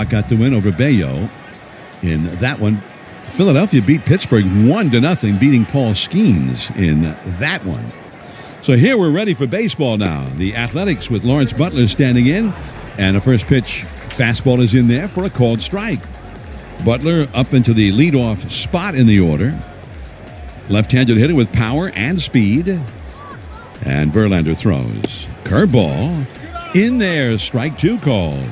Sox got the win over Bayo in that one. Philadelphia beat Pittsburgh 1-0, beating Paul Skeens in that one. So here we're ready for baseball now. The Athletics with Lawrence Butler standing in, and the first pitch fastball is in there for a called strike. Butler up into the leadoff spot in the order. Left-handed hitter with power and speed. And Verlander throws. Curveball in there, strike 2 called.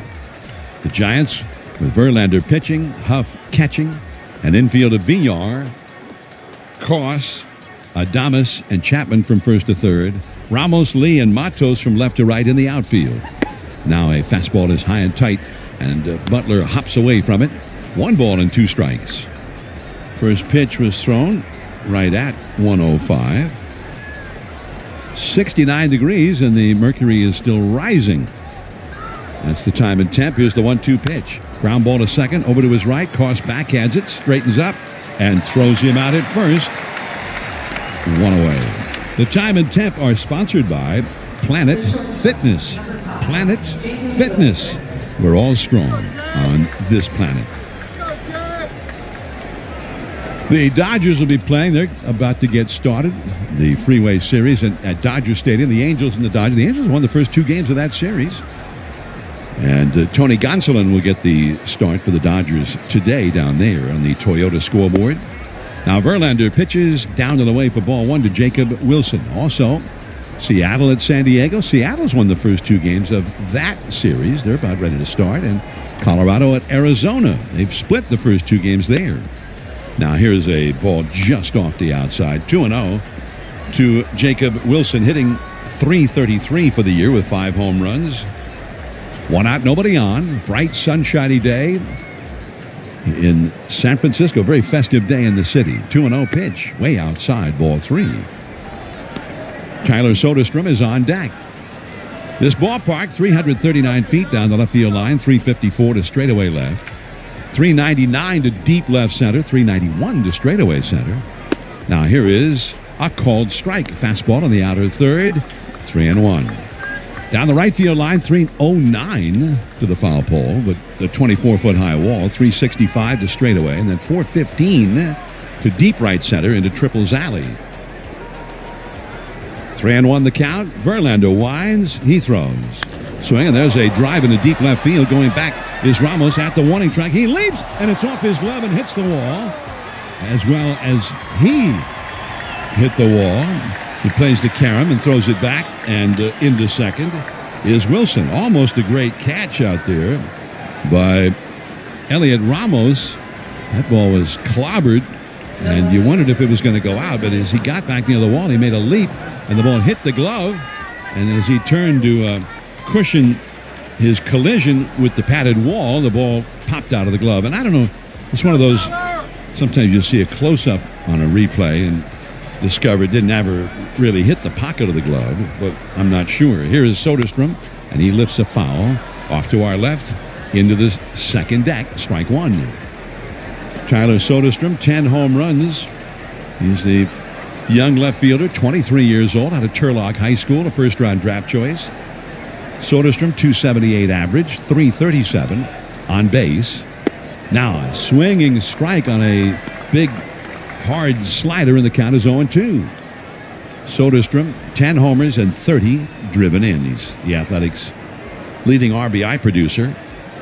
The Giants with Verlander pitching, Huff catching, and infield of Villar, Koss, Adames, and Chapman from first to third. Ramos, Lee, and Matos from left to right in the outfield. Now a fastball is high and tight, and Butler hops away from it. 1 ball and 2 strikes. First pitch was thrown right at 105. 69 degrees, and the mercury is still rising. That's the time and temp. Here's the 1-2 pitch. Ground ball to second, over to his right. Koss backhands it, straightens up, and throws him out at first. 1 away. The time and temp are sponsored by Planet Fitness. Planet Fitness. We're all strong on this planet. The Dodgers will be playing. They're about to get started. The Freeway Series at Dodger Stadium. The Angels and the Dodgers. The Angels won the first 2 games of that series. And Tony Gonsolin will get the start for the Dodgers today down there on the Toyota scoreboard. Now Verlander pitches down and away for ball 1 to Jacob Wilson. Also, Seattle at San Diego. Seattle's won the first 2 games of that series. They're about ready to start. And Colorado at Arizona. They've split the first 2 games there. Now here's a ball just off the outside. 2-0 to Jacob Wilson, hitting .333 for the year with 5 home runs. 1 out, nobody on. Bright, sunshiny day in San Francisco. Very festive day in the city. 2-0 pitch, way outside, ball 3. Tyler Soderstrom is on deck. This ballpark, 339 feet down the left field line, 354 to straightaway left. 399 to deep left center, 391 to straightaway center. Now here is a called strike. Fastball on the outer third, 3-1. Down the right field line, 309 to the foul pole, but the 24-foot high wall, 365 to straightaway, and then 415 to deep right center into Triples Alley. 3-1 the count. Verlander winds, he throws. Swing, and there's a drive in the deep left field. Going back is Ramos at the warning track. He leaps, and it's off his glove and hits the wall, as well as he hit the wall. He plays to Karam and throws it back, and into second is Wilson. Almost a great catch out there by Elliot Ramos. That ball was clobbered, and you wondered if it was going to go out, but as he got back near the wall, he made a leap, and the ball hit the glove, and as he turned to cushion his collision with the padded wall, the ball popped out of the glove. And I don't know, it's one of those, sometimes you see a close-up on a replay and discover it didn't ever really hit the pocket of the glove, but I'm not sure. Here is Soderstrom, and he lifts a foul off to our left into the second deck, strike 1. Tyler Soderstrom, 10 home runs. He's the young left fielder, 23 years old, out of Turlock High School, a first-round draft choice. Soderstrom, 278 average, 337 on base. Now a swinging strike on a big, hard slider, and the count is 0-2. Soderstrom, 10 homers and 30 driven in. He's the Athletics' leading RBI producer,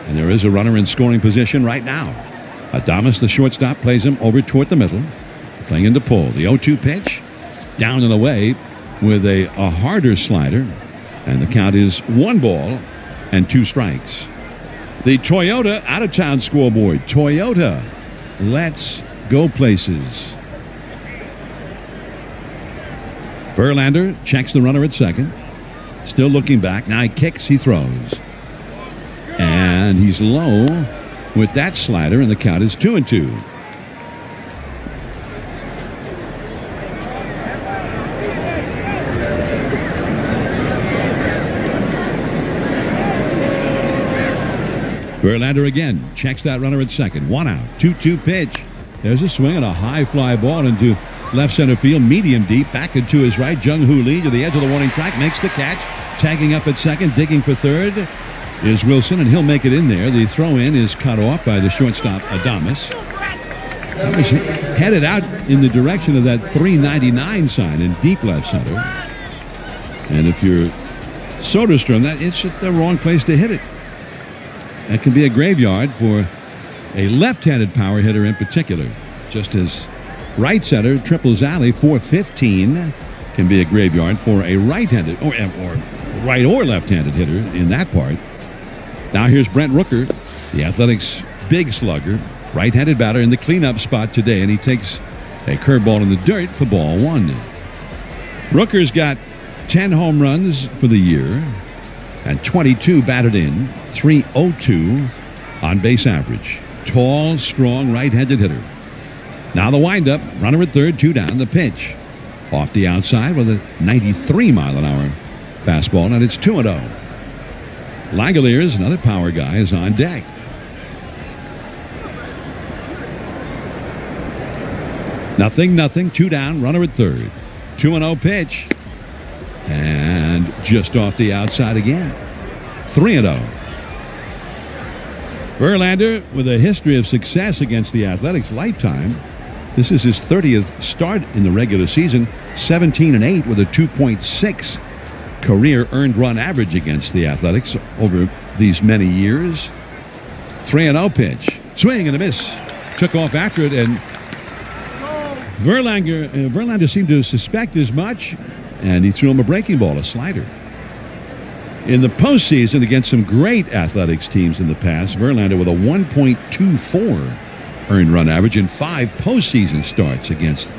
and there is a runner in scoring position right now. Adames, the shortstop, plays him over toward the middle, playing into pull. The 0-2 pitch, down and away with a harder slider. And the count is 1 ball and 2 strikes. The Toyota out-of-town scoreboard. Toyota, let's go places. Verlander checks the runner at second. Still looking back. Now he kicks, he throws. And he's low with that slider, and the count is 2-2. Verlander again checks that runner at second. 1 out. 2-2 pitch. There's a swing and a high fly ball into left center field, medium deep, back into his right. Jung Hoo Lee to the edge of the warning track, makes the catch, tagging up at second, digging for third. is Wilson, and he'll make it in there. The throw-in is cut off by the shortstop, Adames. He's headed out in the direction of that 399 sign in deep left center. And if you're Soderstrom, it's at the wrong place to hit it. That can be a graveyard for a left-handed power hitter in particular. Just as right center, Triples Alley, 415, can be a graveyard for a right-handed or right or left-handed hitter in that part. Now here's Brent Rooker, the Athletics' big slugger, right-handed batter in the cleanup spot today, and he takes a curveball in the dirt for ball one. Rooker's got 10 home runs for the year and 22 batted in, 302 on base average. Tall, strong right-handed hitter. Now the windup, runner at third, 2 down, the pitch. Off the outside with a 93-mile-an-hour fastball, and it's 2-0. Langoliers, another power guy, is on deck. Nothing, 2 down, runner at third. 2-0 pitch. And just off the outside again. 3-0. Verlander with a history of success against the Athletics lifetime. This is his 30th start in the regular season. 17-8 with a 2.6 career earned run average against the Athletics over these many years. 3-0 pitch. Swing and a miss. Took off after it, and Verlander seemed to suspect as much, and he threw him a breaking ball, a slider. In the postseason against some great Athletics teams in the past, Verlander with a 1.24 earned run average in 5 postseason starts against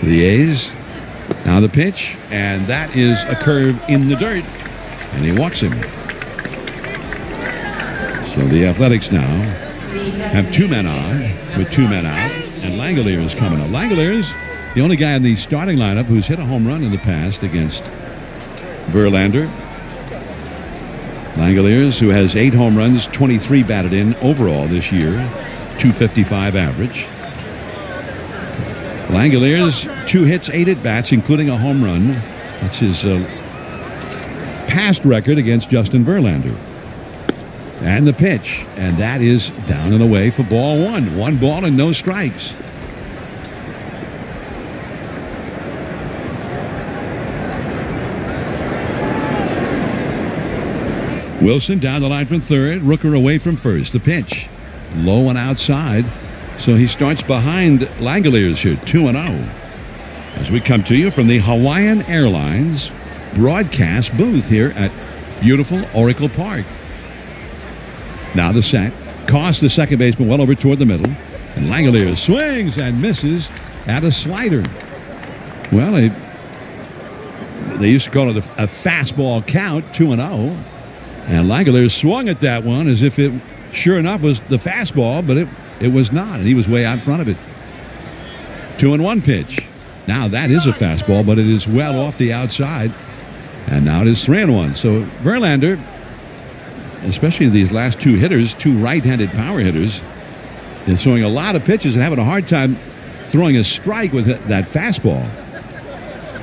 the A's. Now the pitch, and that is a curve in the dirt, and he walks him. So the Athletics now have 2 men on with 2 men out, and Langoliers is coming up. Langoliers, the only guy in the starting lineup who's hit a home run in the past against Verlander. Langoliers, who has 8 home runs, 23 batted in overall this year, 255 average. Langoliers, 2 hits, 8 at-bats, including a home run. That's his past record against Justin Verlander. And the pitch, and that is down and away for ball one. 1 ball and no strikes. Wilson down the line from third. Rooker away from first. The pitch. Low and outside. So he starts behind Langoliers here, 2-0. As we come to you from the Hawaiian Airlines broadcast booth here at beautiful Oracle Park. Now the set. Costs the second baseman well over toward the middle. And Langoliers swings and misses at a slider. Well, they used to call it a fastball count, 2-0. And Langoliers swung at that one as if it, sure enough, was the fastball, but it was not, and he was way out in front of it. 2-1 pitch. Now that is a fastball, but it is well off the outside, and now it is 3-1. So Verlander, especially these last 2 hitters, 2 right-handed power hitters, is throwing a lot of pitches and having a hard time throwing a strike with that fastball.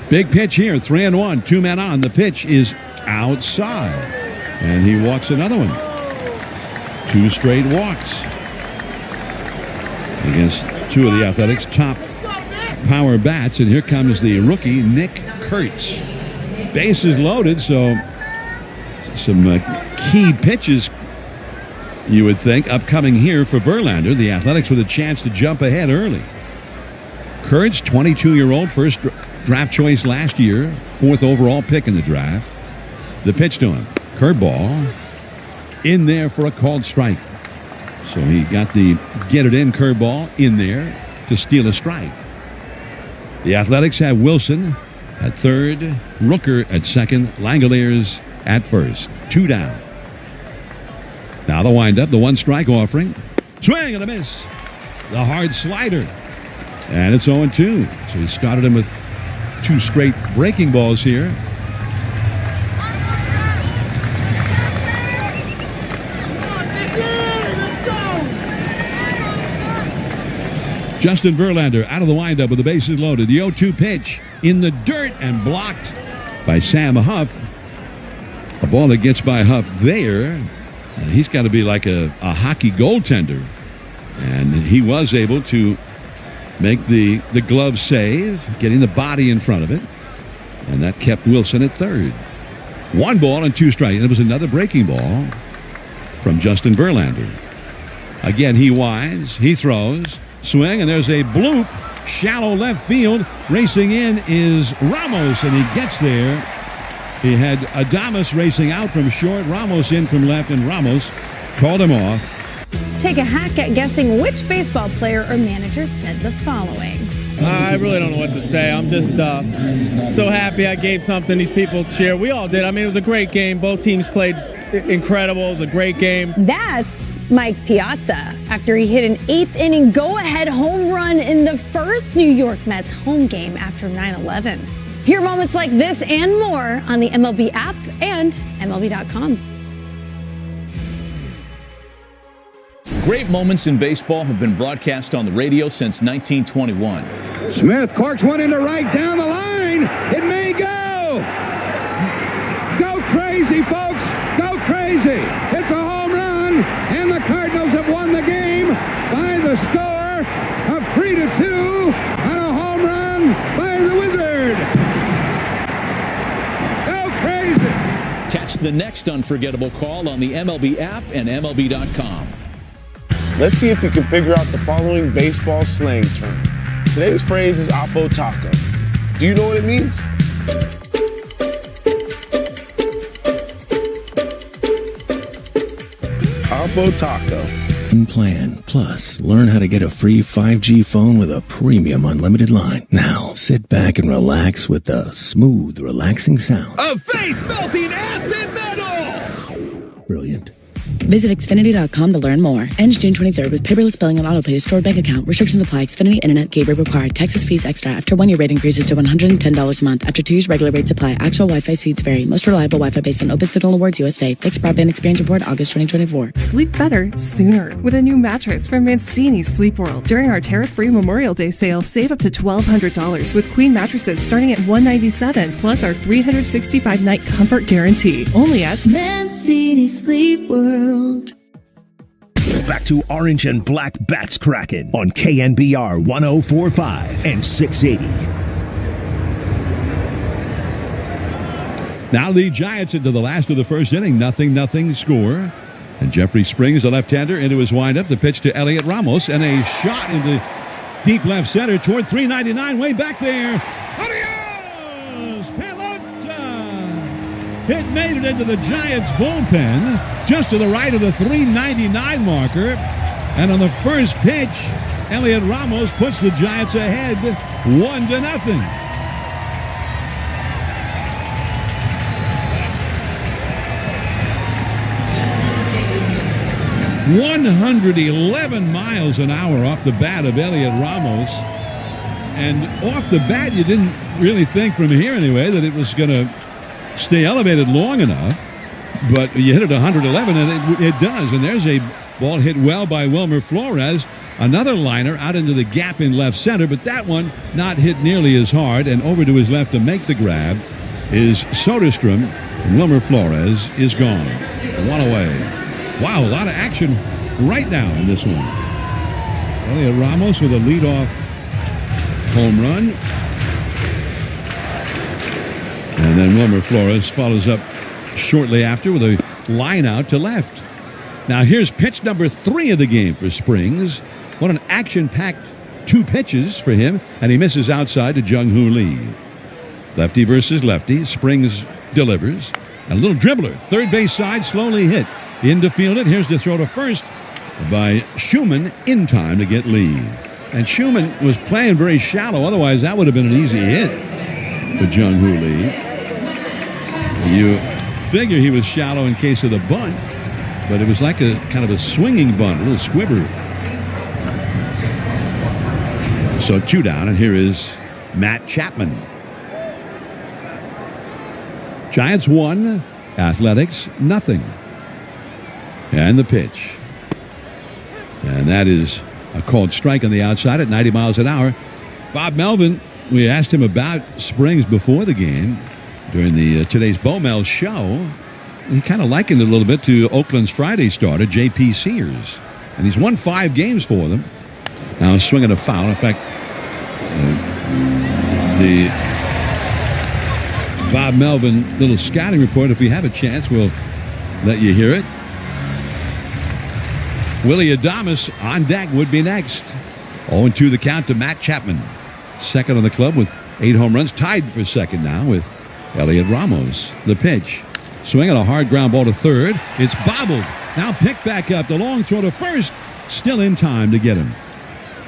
Big pitch here, 3-1, 2 men on. The pitch is outside. And he walks another one. 2 straight walks against 2 of the Athletics' top power bats. And here comes the rookie, Nick Kurtz. Bases loaded, so some key pitches, you would think, upcoming here for Verlander. The Athletics with a chance to jump ahead early. Kurtz, 22-year-old, first draft choice last year, 4th overall pick in the draft. The pitch to him. Curveball in there for a called strike. So he got the get it in curveball in there to steal a strike. The Athletics have Wilson at third, Rooker at second, Langoliers at first. 2 down. Now the windup, the 1 strike offering. Swing and a miss. The hard slider. And it's 0-2. So he started him with 2 straight breaking balls here. Justin Verlander out of the windup with the bases loaded. The 0-2 pitch in the dirt and blocked by Sam Huff. A ball that gets by Huff there He's got to be like a hockey goaltender. And he was able to make the glove save, getting the body in front of it. And that kept Wilson at third. 1 ball and 2 strikes. And it was another breaking ball from Justin Verlander. Again, he winds, he throws, swing, and there's a bloop. Shallow left field. Racing in is Ramos, and he gets there. He had Adames racing out from short, Ramos in from left, and Ramos called him off. Take a hack at guessing which baseball player or manager said the following. I really don't know what to say. I'm just so happy I gave something these people cheer. We all did. I mean, it was a great game. Both teams played incredible. It was a great game. That's Mike Piazza after he hit an 8th inning go-ahead home run in the first New York Mets home game after 9/11. Hear moments like this and more on the MLB app and MLB.com. Great moments in baseball have been broadcast on the radio since 1921. Smith corks one into right down the line. It may go. Go crazy, folks. Go crazy. It's a home run, and the Cardinals have won the game by the score of 3-2 on a home run by the Wizard. Go crazy. Catch the next unforgettable call on the MLB app and MLB.com. Let's see if we can figure out the following baseball slang term. Today's phrase is Oppo Taco. Do you know what it means? Oppo Taco. Plan. Plus, learn how to get a free 5G phone with a premium unlimited line. Now, sit back and relax with the smooth, relaxing sound of face-melting acid metal. Brilliant. Visit Xfinity.com to learn more. Ends June 23rd with paperless billing and autopay stored bank account. Restrictions apply. Xfinity Internet gateway required. Texas fees extra. After 1 year rate increases to $110 a month. After 2 years regular rates apply. Actual Wi-Fi speeds vary. Most reliable Wi-Fi based on Open Signal Awards USA. Fixed broadband experience report August 2024. Sleep better sooner with a new mattress from Mancini Sleep World. During our tariff-free Memorial Day sale, save up to $1,200 with queen mattresses starting at $197 plus our 365-night comfort guarantee. Only at Mancini Sleep World. Back to Orange and Black Bats Kraken on KNBR 104.5 and 680. Now the Giants into the last of the first inning. 0-0 score. And Jeffrey Springs, the left-hander, into his windup. The pitch to Elliot Ramos and a shot into deep left center toward 399. Way back there. Adios! Peralta! It made it into the Giants bullpen just to the right of the 399 marker. And on the first pitch, Elliot Ramos puts the Giants ahead 1-0. 111 miles an hour off the bat of Elliot Ramos. And off the bat, you didn't really think from here anyway that it was going to stay elevated long enough. But you hit it 111, and it does. And there's a ball hit well by Wilmer Flores. Another liner out into the gap in left center, but that one not hit nearly as hard. And over to his left to make the grab is Soderstrom. And Wilmer Flores is gone. One away. Wow, a lot of action right now in this one. Elliot Ramos with a leadoff home run. And then Wilmer Flores follows up shortly after with a line out to left. Now here's pitch number 3 of the game for Springs. What an action-packed 2 pitches for him, and he misses outside to Jung-Hoo Lee. Lefty versus lefty. Springs delivers. And a little dribbler. Third base side, slowly hit. In to field it. Here's the throw to first by Schumann in time to get Lee. And Schumann was playing very shallow. Otherwise, that would have been an easy hit for Jung-Hoo Lee. You figure he was shallow in case of the bunt, but it was like a kind of a swinging bunt, a little squibber. So 2 down, and here is Matt Chapman. Giants 1, Athletics 0. And the pitch. And that is a called strike on the outside at 90 miles an hour. Bob Melvin, we asked him about Springs before the game during the today's Bowmel show. he kind of likened it a little bit to Oakland's Friday starter, J.P. Sears. And he's won 5 games for them. Now swinging a foul. In fact, the Bob Melvin little scouting report, if we have a chance, we'll let you hear it. Willie Adames on deck would be next. 0-2 the count to Matt Chapman. Second on the club with 8 home runs. Tied for second now with Elliot Ramos. The pitch. Swinging a hard ground ball to third. It's bobbled. Now picked back up. The long throw to first. Still in time to get him.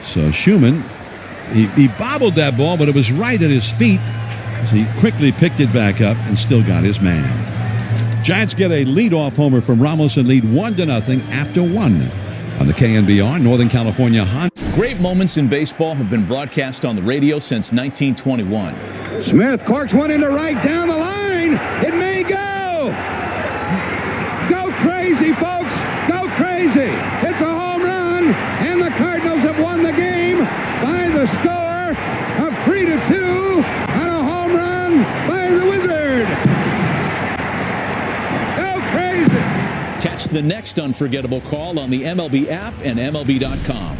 So Schumann, he bobbled that ball, but it was right at his feet. So he quickly picked it back up and still got his man. Giants get a leadoff homer from Ramos and lead 1-0 after 1 on the KNBR Northern California Honda. Great moments in baseball have been broadcast on the radio since 1921. Smith corks one into right down the line. It may go. Go crazy, folks. Go crazy. It's a home run, and the Cardinals have won the game by the score of 3-2 on a home run by the Wizard. Go crazy. Catch the next unforgettable call on the MLB app and MLB.com.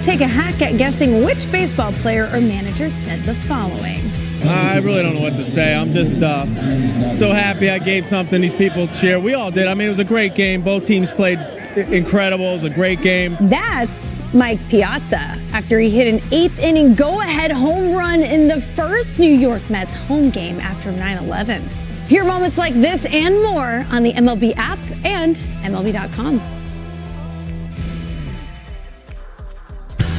Take a hack at guessing which baseball player or manager said the following. I really don't know what to say. I'm just so happy I gave something these people cheer. We all did. I mean, it was a great game. Both teams played incredible. It was a great game. That's Mike Piazza after he hit an 8th inning go-ahead home run in the first New York Mets home game after 9/11. Hear moments like this and more on the MLB app and MLB.com.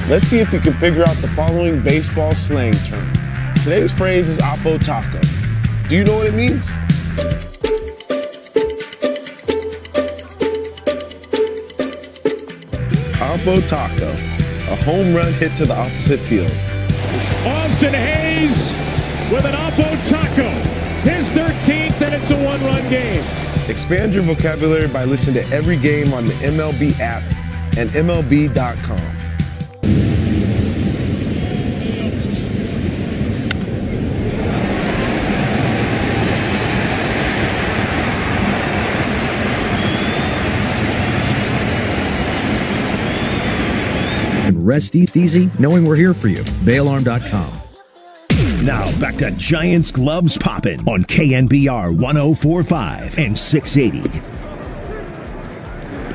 Let's see if we can figure out the following baseball slang term. Today's phrase is Oppo Taco. Do you know what it means? Oppo Taco, a home run hit to the opposite field. Austin Hayes with an Oppo Taco. His 13th, and it's a 1-run game. Expand your vocabulary by listening to every game on the MLB app and MLB.com. Rest easy knowing we're here for you. Bailarm.com. Now back to Giants Gloves Poppin' on KNBR 104.5 and 680.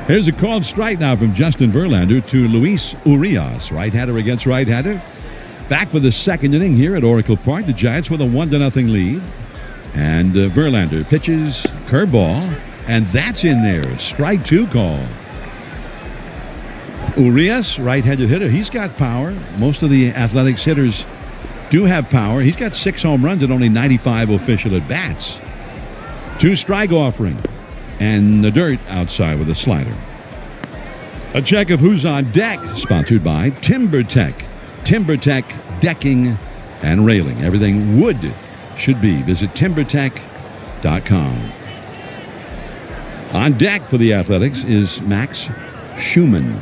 Here's a called strike now from Justin Verlander to Luis Urias. Right-hander against right-hander. Back for the second inning here at Oracle Park. The Giants with a 1-0 lead. And Verlander pitches, curveball, and that's in there. Strike 2 call. Urias, right-handed hitter, he's got power. Most of the Athletics hitters do have power. He's got 6 home runs and only 95 official at-bats. 2-strike offering. And the dirt outside with a slider. A check of who's on deck, sponsored by TimberTech. TimberTech decking and railing. Everything wood should be. Visit timbertech.com. On deck for the Athletics is Max Schumann.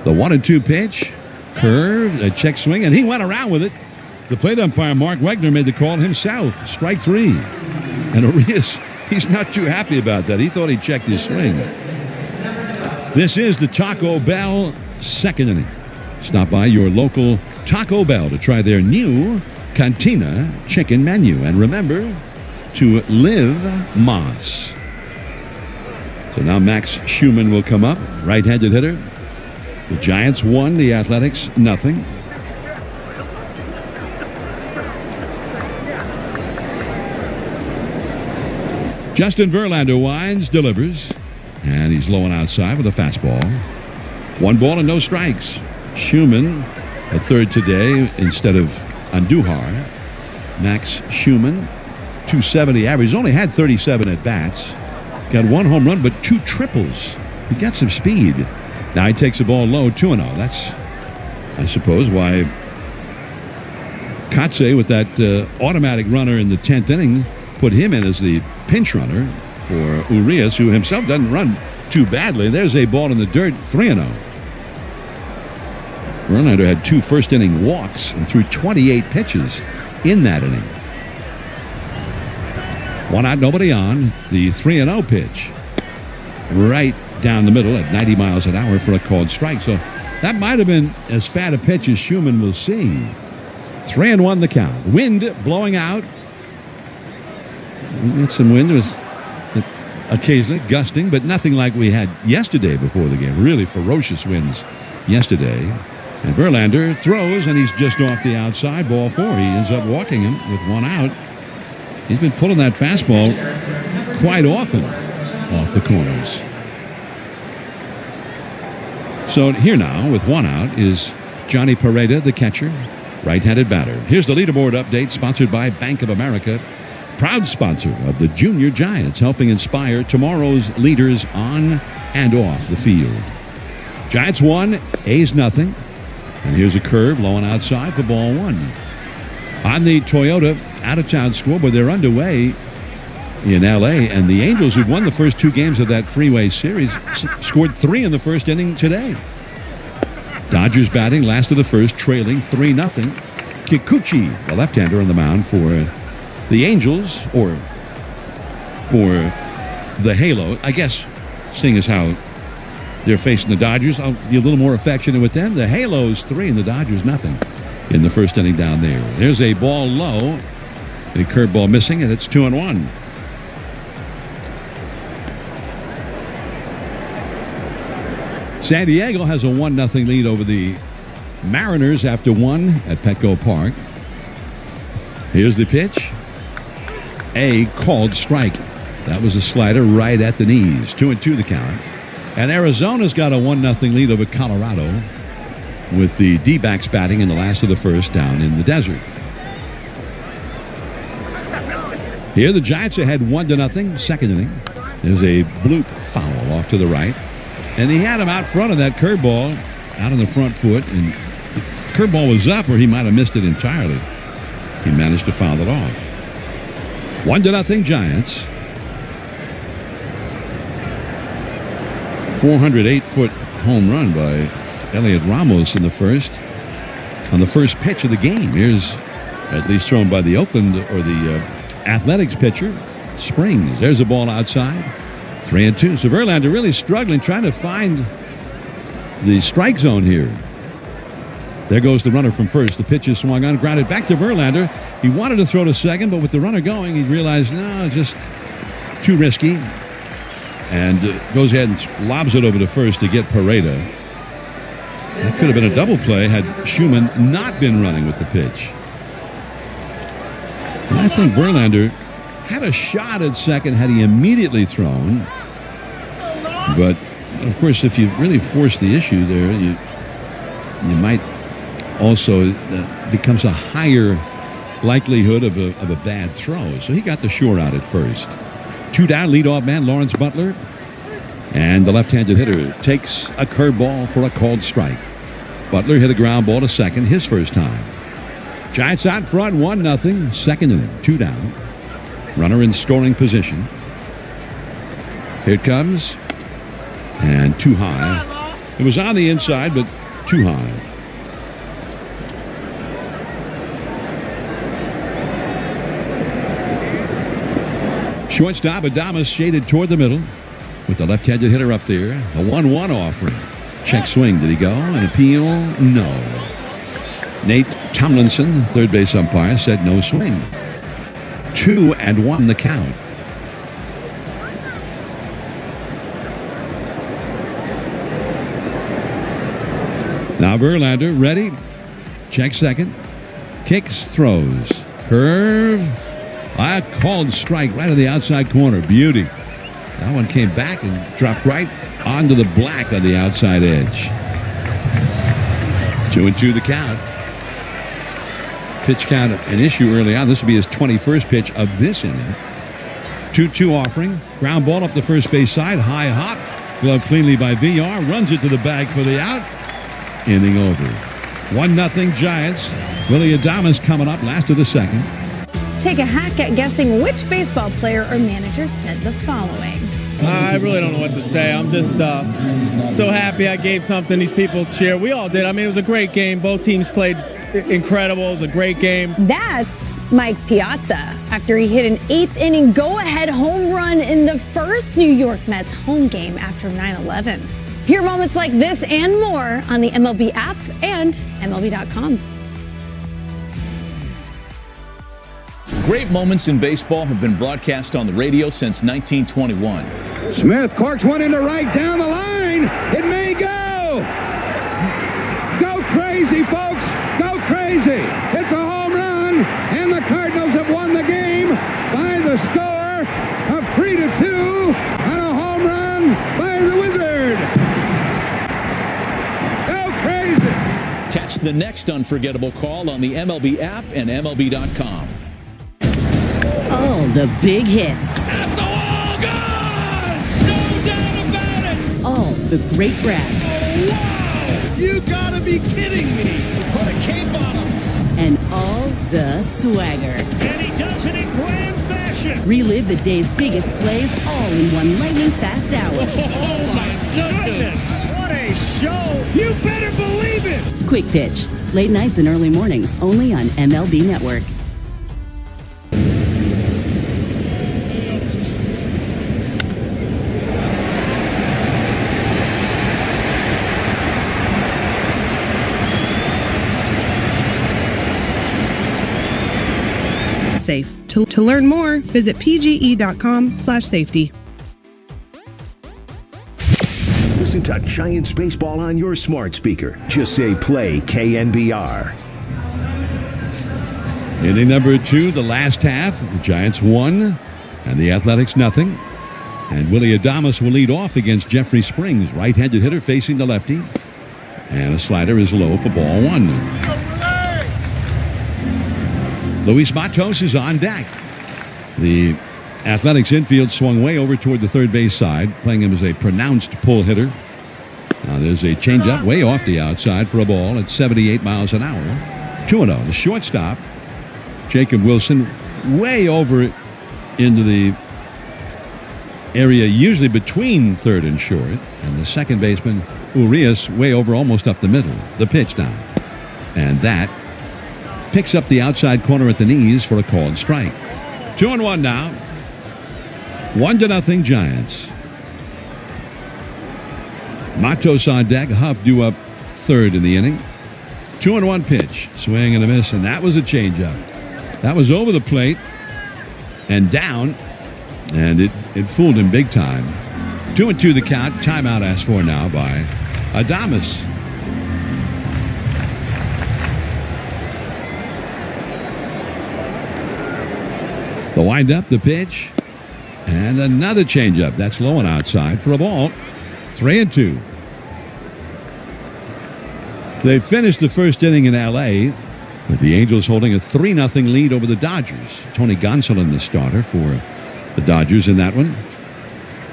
The 1-2 pitch, curved, a check swing, and he went around with it. The plate umpire, Mark Wegner, made the call himself. Strike 3. And Urias, he's not too happy about that. He thought he checked his swing. This is the Taco Bell second inning. Stop by your local Taco Bell to try their new Cantina chicken menu. And remember to live Mas. So now Max Schumann will come up, right-handed hitter. The Giants won, the Athletics nothing. Justin Verlander winds, delivers, and he's low and outside with a fastball. 1 ball and no strikes. Schumann, a third today instead of Andujar. Max Schumann, 270 average. He's only had 37 at-bats. Got 1 home run, but 2 triples. He got some speed. Now he takes the ball low, 2-0. That's, I suppose, why Kotze, with that automatic runner in the 10th inning, put him in as the pinch runner for Urias, who himself doesn't run too badly. There's a ball in the dirt, 3-0. Verlander had 2 first-inning walks and threw 28 pitches in that inning. 1 out, nobody on. The 3-0 pitch. Right down the middle at 90 miles an hour for a called strike. So that might have been as fat a pitch as Schumann will see. 3-1 the count. Wind blowing out. Get some wind. It was occasionally gusting, but nothing like we had yesterday before the game. Really ferocious winds yesterday. And Verlander throws, and he's just off the outside. Ball 4. He ends up walking him with 1 out. He's been pulling that fastball quite often off the corners. So here now, with 1 out, is Johnny Peralta, the catcher, right-handed batter. Here's the leaderboard update, sponsored by Bank of America, proud sponsor of the Junior Giants, helping inspire tomorrow's leaders on and off the field. Giants 1, A's nothing. And here's a curve low and outside for ball 1. On the Toyota out-of-town scoreboard, they're underway in L.A., and the Angels, who've won the first 2 games of that Freeway Series, scored 3 in the first inning today. Dodgers batting last of the first, trailing 3-0. Kikuchi, the left-hander, on the mound for the Angels, or for the Halo. I guess, seeing as how they're facing the Dodgers, I'll be a little more affectionate with them. The Halos 3 and the Dodgers nothing in the first inning down there. There's a ball low, the curveball missing, and it's 2-1. San Diego has a 1-0 lead over the Mariners after 1 at Petco Park. Here's the pitch. A called strike. That was a slider right at the knees. 2-2 the count. And Arizona's got a 1-0 lead over Colorado with the D-backs batting in the last of the first down in the desert. Here the Giants ahead 1-0, second inning. There's a bloop foul off to the right. And he had him out front of that curveball, out on the front foot, and the curveball was up, or he might have missed it entirely. He managed to foul it off. 1-0 Giants. 408-foot home run by Elliot Ramos in the first, on the first pitch of the game. Here's, at least thrown by the Oakland, or the Athletics pitcher, Springs. There's a ball outside. 3-2. So Verlander really struggling, trying to find the strike zone here. There goes the runner from first. The pitch is swung on, grounded back to Verlander. He wanted to throw to second, but with the runner going, he realized, no, just too risky. And goes ahead and lobs it over to first to get Peralta. That could have been a double play had Schumann not been running with the pitch. And I think Verlander had a shot at second had he immediately thrown. But, of course, if you really force the issue there, you might also, becomes a higher likelihood of a bad throw. So he got the short out at first. 2 down, leadoff man Lawrence Butler. And the left-handed hitter takes a curveball for a called strike. Butler hit a ground ball to second, his first time. Giants out front, 1-0, second inning, 2 down. Runner in scoring position. Here it comes. And too high. It was on the inside, but too high. Shortstop Adames shaded toward the middle with the left-handed hitter up there. The 1-1 offering. Check swing. Did he go? An appeal? No. Nate Tomlinson, third base umpire, said no swing. 2-1 the count. Now Verlander ready. Check second. Kicks, throws. Curve. A called strike right on the outside corner. Beauty. That one came back and dropped right onto the black on the outside edge. 2-2 the count. Pitch count an issue early on. This will be his 21st pitch of this inning. 2-2 offering. Ground ball up the first base side. High hop. Glove cleanly by VR. Runs it to the bag for the out. Inning over. 1-0 Giants. Willie Adames coming up last of the second. Take a hack at guessing which baseball player or manager said the following. I really don't know what to say. I'm just so happy I gave something these people cheer. We all did. I mean, it was a great game. Both teams played incredible. It was a great game. That's Mike Piazza after he hit an 8th inning go-ahead home run in the first New York Mets home game after 9/11. Hear moments like this and more on the MLB app and MLB.com. Great moments in baseball have been broadcast on the radio since 1921. Smith corks one into right down the line. It may go. Go crazy, folks. Go crazy. It's a home run, and the Cardinals have won the game by the score of 3-2 on a home run by the Wizard. Go crazy. Catch the next unforgettable call on the MLB app and MLB.com. All the big hits. At the wall, gone! No doubt about it! All the great grabs. Oh, wow! You gotta be kidding me! Put a cape on him! And all the swagger. And he does it in grand fashion! Relive the day's biggest plays all in one lightning-fast hour. Oh, my goodness! What a show! You better believe it! Quick Pitch. Late nights and early mornings only on MLB Network. Safe. To learn more, visit pge.com/safety. Listen to Giants baseball on your smart speaker. Just say play KNBR. Inning number 2, the last half. The Giants won, and the Athletics nothing. And Willie Adames will lead off against Jeffrey Springs, right-handed hitter facing the lefty. And a slider is low for ball 1. Luis Matos is on deck. The Athletics infield swung way over toward the third base side, playing him as a pronounced pull hitter. Now there's a changeup way off the outside for a ball at 78 miles an hour. 2-0. The shortstop, Jacob Wilson, way over into the area usually between third and short. And the second baseman, Urias, way over almost up the middle. The pitch down. And that picks up the outside corner at the knees for a called strike. 2-1 now. 1-0 Giants. Matos on deck. Huff due up third in the inning. 2-1 pitch. Swing and a miss, and that was a changeup. That was over the plate and down, and it fooled him big time. 2-2 the count. Timeout asked for now by Adames. The windup, the pitch, and another changeup. That's low and outside for a ball. 3-2. They finished the first inning in L.A. with the Angels holding a 3-0 lead over the Dodgers. Tony Gonsolin, the starter for the Dodgers in that one.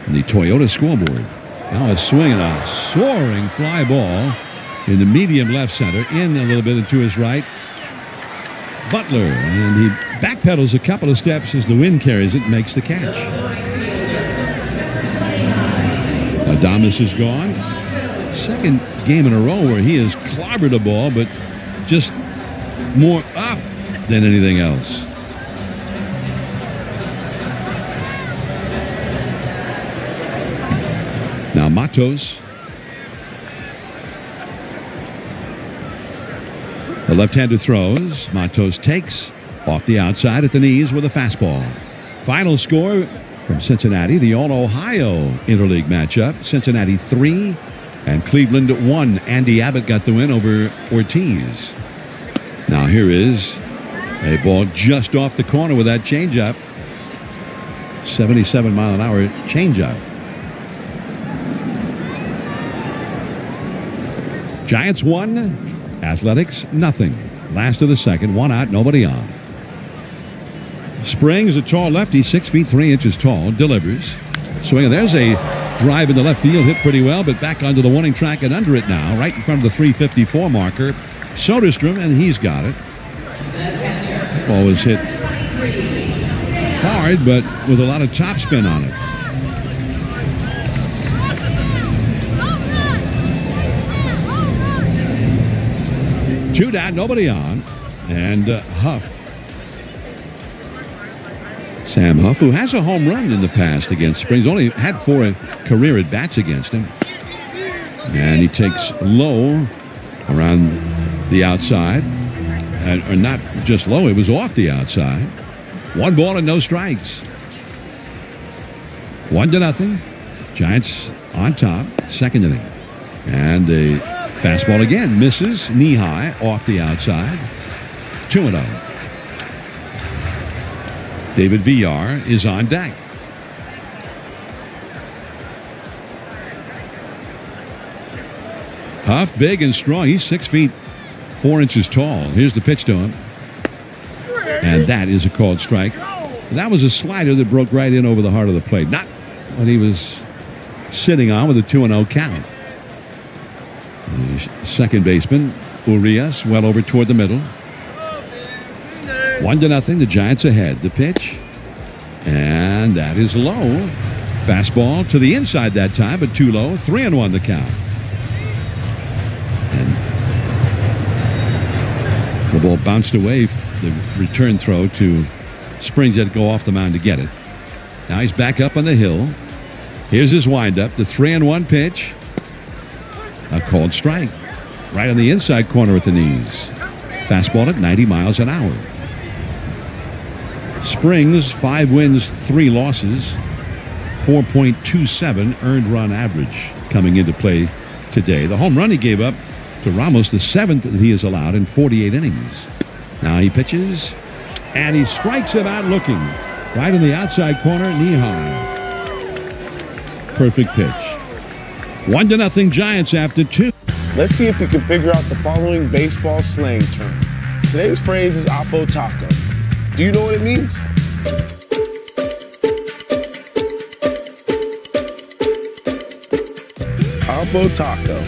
And the Toyota scoreboard. Now a swing and a soaring fly ball in the medium left center. In a little bit and to his right. Butler, and he backpedals a couple of steps as the wind carries it and makes the catch. Adames is gone. Second game in a row where he has clobbered a ball, but just more up than anything else. Now Matos. The left-hander throws. Matos takes off the outside at the knees with a fastball. Final score from Cincinnati, the All-Ohio Interleague matchup. Cincinnati 3 and Cleveland 1. Andy Abbott got the win over Ortiz. Now here is a ball just off the corner with that changeup. 77-mile-an-hour changeup. Giants 1. Athletics, nothing. Last of the second, 1 out, nobody on. Springs, a tall lefty, 6 feet 3 inches tall, delivers. Swing, and there's a drive in the left field, hit pretty well, but back onto the warning track and under it now, right in front of the 354 marker. Soderstrom, and he's got it. Ball was hit hard, but with a lot of topspin on it. Two down, nobody on. And Huff. Sam Huff, who has a home run in the past against Springs, only had 4 career at-bats against him. And he takes low around the outside. Or not just low, it was off the outside. 1 ball and no strikes. 1-0. Giants on top, second inning. And a fastball again, misses, knee high, off the outside. 2-0. David Villar is on deck. Huff, big and strong. He's 6 feet 4 inches tall. Here's the pitch to him. And that is a called strike. That was a slider that broke right in over the heart of the plate. Not what he was sitting on with a 2-0 count. The second baseman, Urias, well over toward the middle. 1-0. The Giants ahead. The pitch. And that is low. Fastball to the inside that time, but too low. 3-1 the count. And the ball bounced away. The return throw to Springs had to go off the mound to get it. Now he's back up on the hill. Here's his windup. The 3-1 pitch. A called strike. Right on the inside corner at the knees. Fastball at 90 miles an hour. Springs, 5 wins, 3 losses. 4.27 earned run average coming into play today. The home run he gave up to Ramos, the 7th that he has allowed in 48 innings. Now he pitches, and he strikes him out looking. Right in the outside corner, knee high. Perfect pitch. 1-0 Giants after 2. Let's see if we can figure out the following baseball slang term. Today's phrase is Oppo Taco. Do you know what it means? Oppo Taco,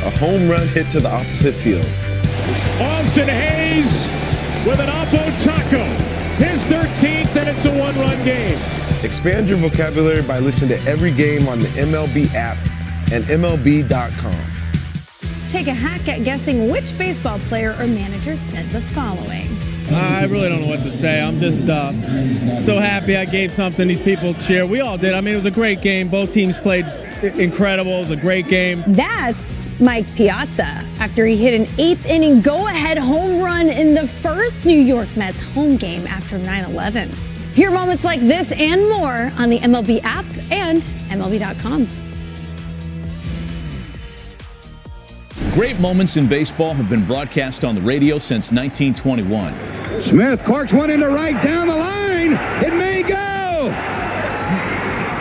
a home run hit to the opposite field. Austin Hayes with an Oppo Taco. His 13th, and it's a 1-run game. Expand your vocabulary by listening to every game on the MLB app and MLB.com. Take a hack at guessing which baseball player or manager said the following. I really don't know what to say. I'm just so happy I gave something these people cheer. We all did. I mean, it was a great game. Both teams played incredible. It was a great game. That's Mike Piazza after he hit an 8th inning go-ahead home run in the first New York Mets home game after 9/11. Hear moments like this and more on the MLB app and MLB.com. Great moments in baseball have been broadcast on the radio since 1921. Smith corks one into right down the line. It may go.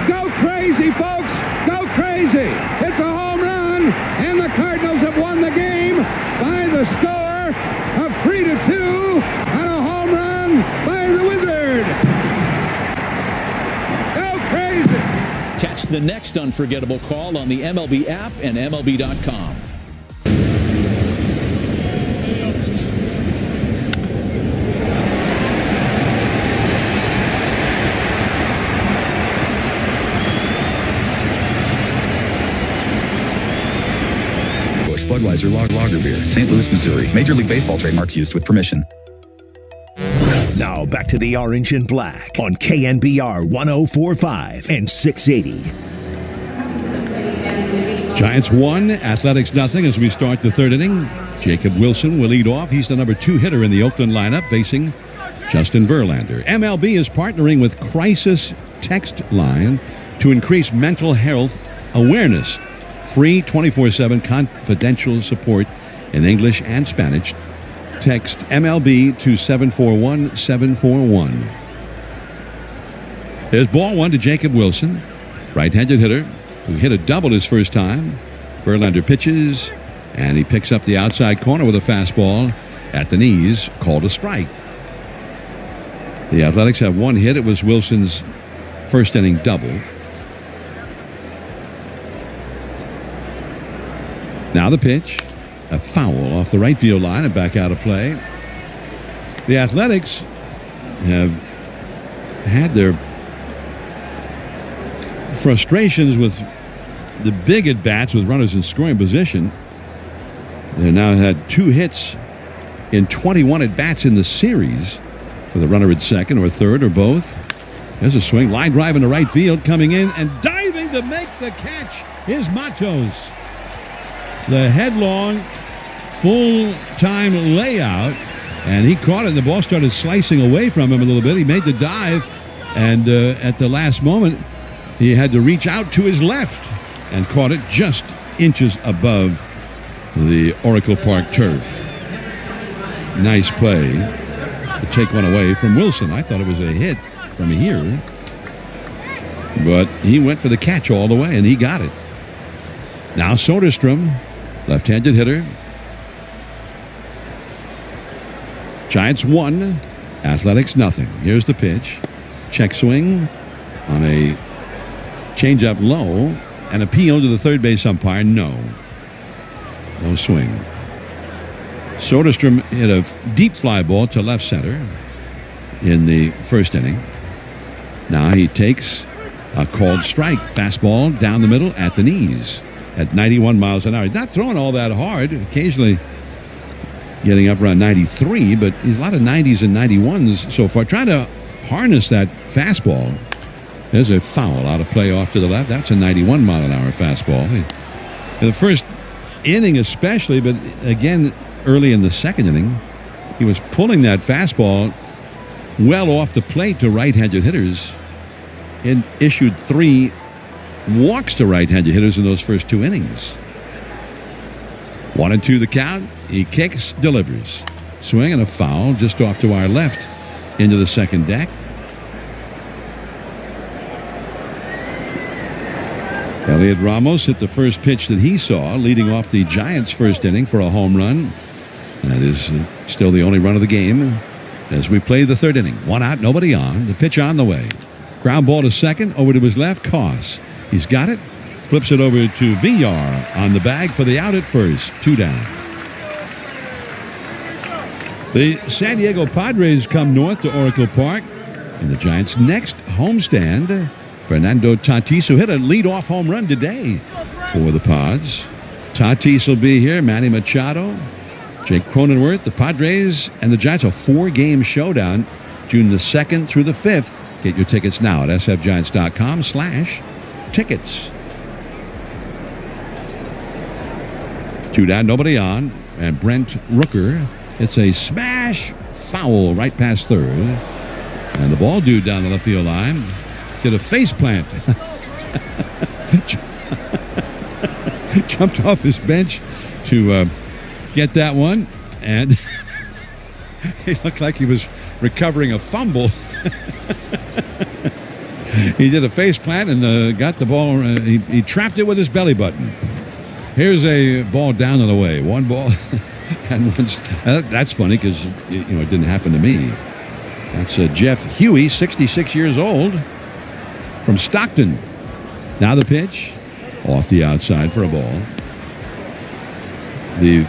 Go crazy, folks. Go crazy. It's a home run, and the Cardinals have won the game by the score of 3-2 on a home run by the Wizard. Go crazy. Catch the next unforgettable call on the MLB app and MLB.com. Budweiser Lager Beer, St. Louis, Missouri. Major League Baseball trademarks used with permission. Now back to the Orange and Black on KNBR 104.5 and 680. Giants 1, Athletics nothing as we start the third inning. Jacob Wilson will lead off. He's the number 2 hitter in the Oakland lineup facing Justin Verlander. MLB is partnering with Crisis Text Line to increase mental health awareness. Free 24/7 confidential support in English and Spanish. Text MLB to 741-741. There's ball 1 to Jacob Wilson, right-handed hitter who hit a double his first time. Verlander pitches, and he picks up the outside corner with a fastball at the knees, called a strike. The Athletics have 1 hit. It was Wilson's first inning double. Now the pitch, a foul off the right field line and back out of play. The Athletics have had their frustrations with the big at-bats with runners in scoring position. They now had 2 hits in 21 at-bats in the series with a runner at second or third or both. There's a swing. Line drive into right field. Coming in and diving to make the catch is Matos. The headlong, full-time layout. And he caught it, and the ball started slicing away from him a little bit. He made the dive, and at the last moment, he had to reach out to his left and caught it just inches above the Oracle Park turf. Nice play to take one away from Wilson. I thought it was a hit from here, but he went for the catch all the way, and he got it. Now Soderstrom, left-handed hitter. Giants 1, Athletics nothing. Here's the pitch. Check swing on a changeup low. An appeal to the third base umpire. No swing. Soderstrom hit a deep fly ball to left center in the first inning. Now he takes a called strike. Fastball down the middle at the knees at 91 miles an hour. He's not throwing all that hard. Occasionally getting up around 93, but he's a lot of 90s and 91s so far. Trying to harness that fastball. There's a foul out of play off to the left. That's a 91 mile an hour fastball. In the first inning especially, but again early in the second inning, he was pulling that fastball well off the plate to right-handed hitters and issued 3 walks to right-handed hitters in those first 2 innings. 1-2 the count. He kicks, delivers. Swing and a foul just off to our left into the second deck. Elliot Ramos hit the first pitch that he saw, leading off the Giants' first inning for a home run. That is still the only run of the game as we play the third inning. 1 out, nobody on. The pitch on the way. Ground ball to second, over to his left, Koss. He's got it. Flips it over to Villar on the bag for the out at first. 2 down. The San Diego Padres come north to Oracle Park in the Giants' next homestand. Fernando Tatis, who hit a leadoff home run today for the Pods. Tatis will be here. Manny Machado, Jake Cronenworth, the Padres, and the Giants. A 4-game showdown, June the 2nd through the 5th. Get your tickets now at sfgiants.com/tickets. 2 down, nobody on. And Brent Rooker, it's a smash foul right past third. And the ball dude down the left field line did a face plant. Jumped off his bench to get that one. And he looked like he was recovering a fumble. He did a face plant and got the ball. He trapped it with his belly button. Here's a ball down and away. 1 ball. And that's funny because it didn't happen to me. That's Jeff Huey, 66 years old, from Stockton. Now the pitch off the outside for a ball. The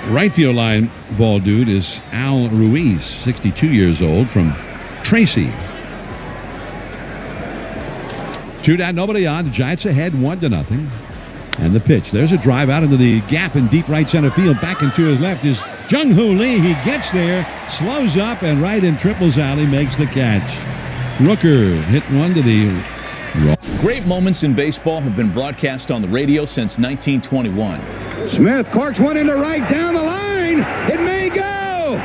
right field line ball dude is Al Ruiz, 62 years old, from Tracy. 2 down, nobody on. The Giants ahead 1-0. And the pitch. There's a drive out into the gap in deep right center field. Back and to his left is Jung-Hoo Lee. He gets there, slows up, and right in Triple's alley makes the catch. Rooker hit one to the... Great moments in baseball have been broadcast on the radio since 1921. Smith corks one into right down the line. It may go.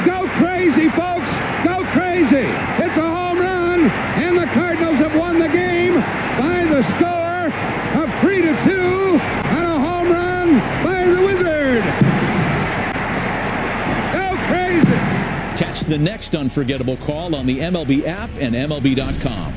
Go crazy, folks. Go crazy. It's a home run, and the Cardinals have won the game by the score of 3-2 and a home run by the Wizard. Go crazy. Catch the next unforgettable call on the MLB app and MLB.com.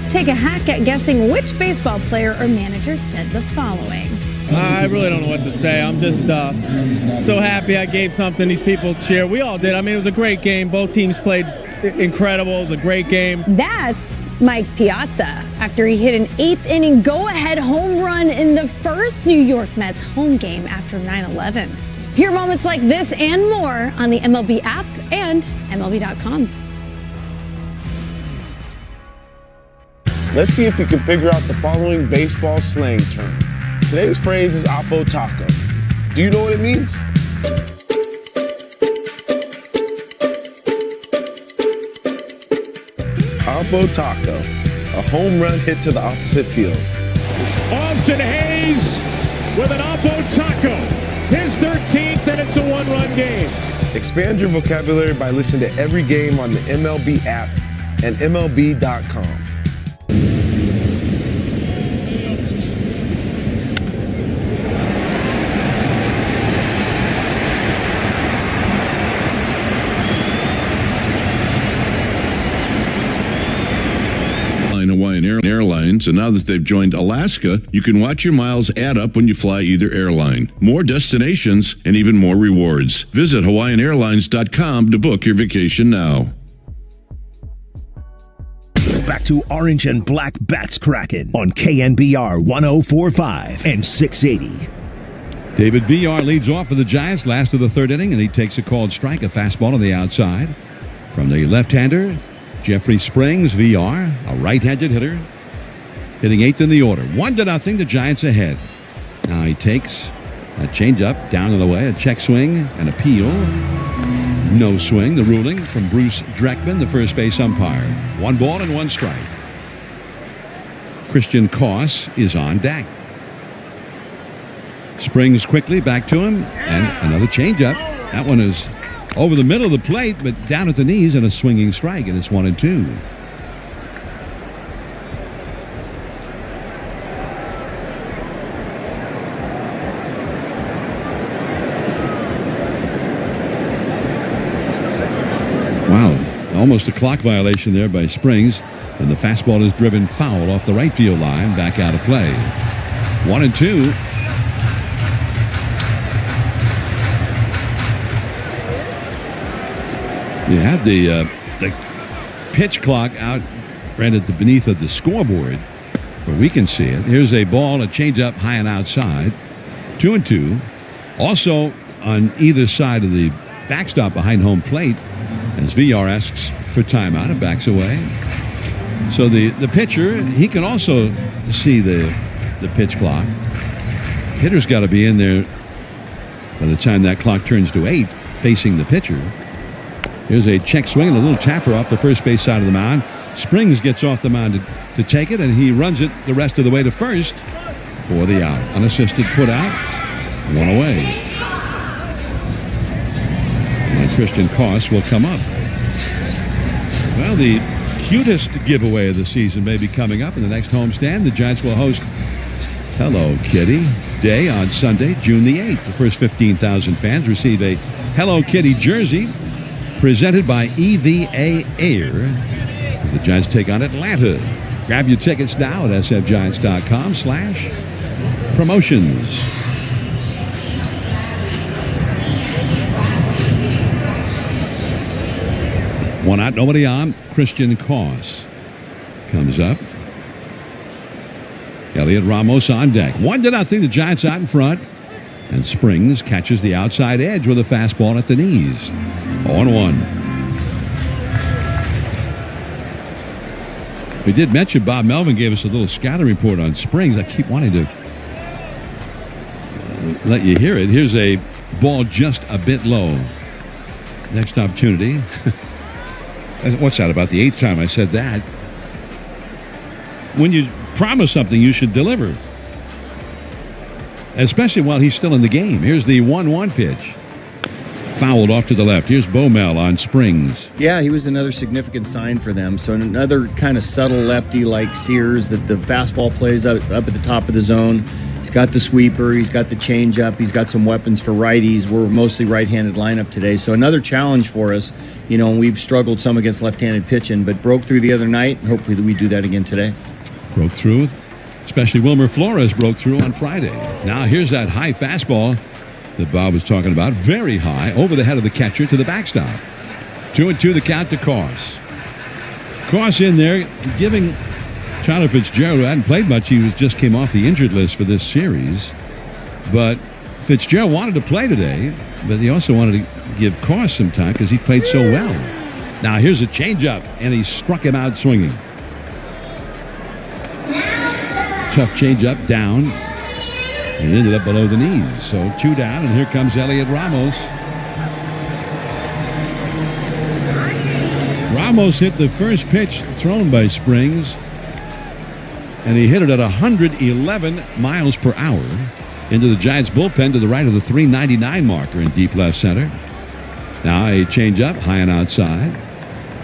Take a hack at guessing which baseball player or manager said the following. I really don't know what to say. I'm just so happy I gave something these people cheer. We all did. I mean, it was a great game. Both teams played incredible. It was a great game. That's Mike Piazza after he hit an 8th inning go-ahead home run in the first New York Mets home game after 9/11. Hear moments like this and more on the MLB app and MLB.com. Let's see if we can figure out the following baseball slang term. Today's phrase is Apo Taco. Do you know what it means? Oppo Taco, a home run hit to the opposite field. Austin Hayes with an Oppo Taco, his 13th, and it's a one-run game. Expand your vocabulary by listening to every game on the MLB app and MLB.com. Hawaiian Airlines, and now that they've joined Alaska, you can watch your miles add up when you fly either airline. More destinations and even more rewards. Visit hawaiianairlines.com to book your vacation now. Back to Orange and Black Bats Crackin' on KNBR 104.5 and 680. David VR leads off for the Giants last of the third inning, and he takes a called strike, a fastball on the outside. From the left-hander, Jeffrey Springs, VR, a right-handed hitter, hitting eighth in the order. 1-0, the Giants ahead. Now he takes a changeup down and away, a check swing, an appeal. No swing, the ruling from Bruce Dreckman, the first base umpire. 1 ball and 1 strike. Christian Koss is on deck. Springs quickly back to him, and another changeup. That one is over the middle of the plate, but down at the knees, and a swinging strike, and it's 1-2. Wow, almost a clock violation there by Springs, and the fastball is driven foul off the right field line, back out of play. 1-2. You have the pitch clock out right at the beneath of the scoreboard, where we can see it. Here's a ball, a changeup high and outside. 2-2. Also on either side of the backstop behind home plate, as VR asks for timeout, it backs away. So the pitcher, he can also see the pitch clock. Hitter's got to be in there by the time that clock turns to 8, facing the pitcher. Here's a check swing and a little tapper off the first base side of the mound. Springs gets off the mound to take it, and he runs it the rest of the way to first for the out. Unassisted put out, 1 away. And Christian Koss will come up. Well, the cutest giveaway of the season may be coming up in the next homestand. The Giants will host Hello Kitty Day on Sunday, June the 8th. The first 15,000 fans receive a Hello Kitty jersey presented by EVA Air. The Giants take on Atlanta. Grab your tickets now at sfgiants.com/promotions. One out, nobody on. Christian Koss comes up. Elliot Ramos on deck. 1-0, the Giants out in front. And Springs catches the outside edge with a fastball at the knees. 0-1. We did mention Bob Melvin gave us a little scouting report on Springs. I keep wanting to let you hear it. Here's a ball just a bit low. Next opportunity. What's that, about the 8th time I said that? When you promise something, you should deliver. Especially while he's still in the game. Here's the 1-1 pitch. Fouled off to the left. Here's Bomel on Springs. Yeah, he was another significant sign for them. So another kind of subtle lefty like Sears, that the fastball plays up at the top of the zone. He's got the sweeper. He's got the changeup. He's got some weapons for righties. We're mostly right-handed lineup today. So another challenge for us. You know, we've struggled some against left-handed pitching, but broke through the other night. Hopefully we do that again today. Broke through. Especially Wilmer Flores broke through on Friday. Now here's that high fastball that Bob was talking about. Very high, over the head of the catcher to the backstop. 2-2 the count to Koss. Koss in there giving Tyler Fitzgerald, who hadn't played much. He just came off the injured list for this series. But Fitzgerald wanted to play today, but he also wanted to give Koss some time because he played so well. Now here's a changeup, and he struck him out swinging. Tough changeup down. And it ended up below the knees. So 2 down, and here comes Elliot Ramos. Ramos hit the first pitch thrown by Springs, and he hit it at 111 miles per hour into the Giants bullpen to the right of the 399 marker in deep left center. Now a changeup high and outside.